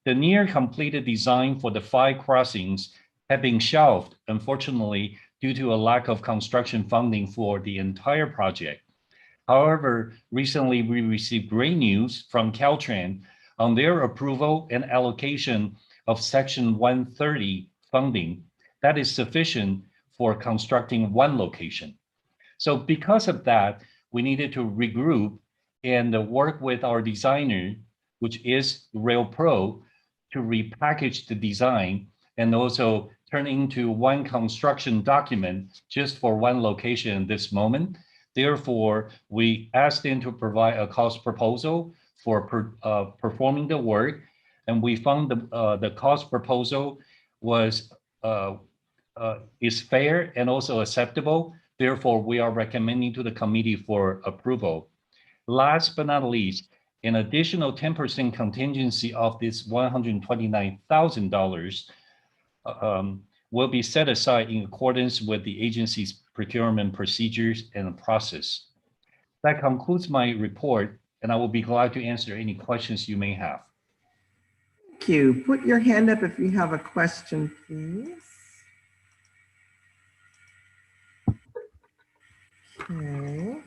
The near completed design for the 5 crossings have been shelved, unfortunately, due to a lack of construction funding for the entire project. However, recently we received great news from Caltrans on their approval and allocation of Section 130 funding that is sufficient for constructing 1 location. So because of that, we needed to regroup and work with our designer, which is Rail Pro, to repackage the design and also turn into 1 construction document just for 1 location at this moment. Therefore, we asked them to provide a cost proposal for performing the work, and we found the cost proposal was is fair and also acceptable. Therefore, we are recommending to the committee for approval. Last but not least, an additional 10% contingency of this $129,000 will be set aside in accordance with the agency's procurement procedures and process. That concludes my report, and I will be glad to answer any questions you may have. Thank you. Put your hand up if you have a question, please. Okay.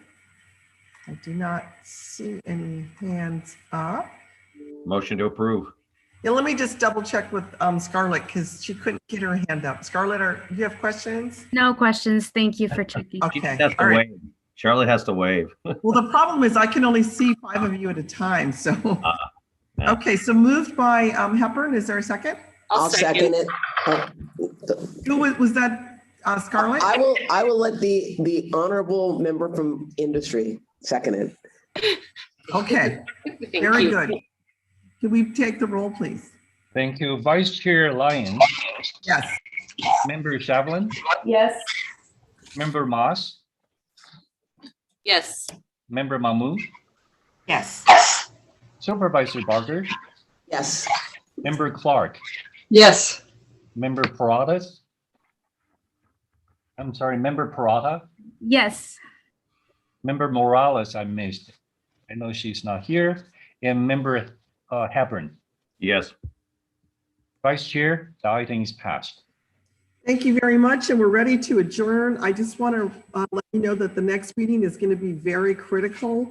I do not see any hands up. Motion to approve. Yeah, let me just double check with Scarlett because she couldn't get her hand up. Scarlett, do you have questions? No questions. Thank you for checking. Okay. That's the wave. Charlotte has to wave. Well, the problem is I can only see 5 of you at a time. So, okay. So moved by Hepburn. Is there a second? I'll second it. Who was that? Scarlett? I will let the honorable member from industry second it. Okay. Very good. Can we take the roll, please? Thank you. Vice Chair Lyons. Yes. Member Shavlin. Yes. Member Moss. Yes. Member Mahmood. Yes. Supervisor Barker. Yes. Member Clark. Yes. Member Parata. I'm sorry, Member Parata. Yes. Member Morales, I missed. I know she's not here. And Member Hepburn. Yes. Vice Chair, the item is passed. Thank you very much. And we're ready to adjourn. I just want to let you know that the next meeting is going to be very critical.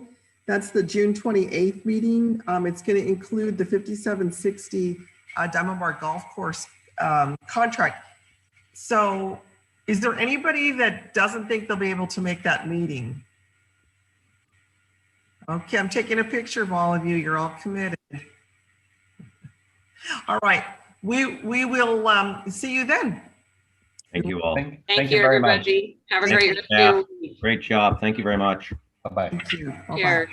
That's the June 28th meeting. It's going to include the 5760 Diamond Bar Golf Course contract. So is there anybody that doesn't think they'll be able to make that meeting? Okay, I'm taking a picture of all of you. You're all committed. All right, we will see you then. Thank you all. Thank you, very much. everybody. Have a great rest of Yeah. your week. Great job. Thank you very much. Bye-bye. Thank you. Bye-bye. Care.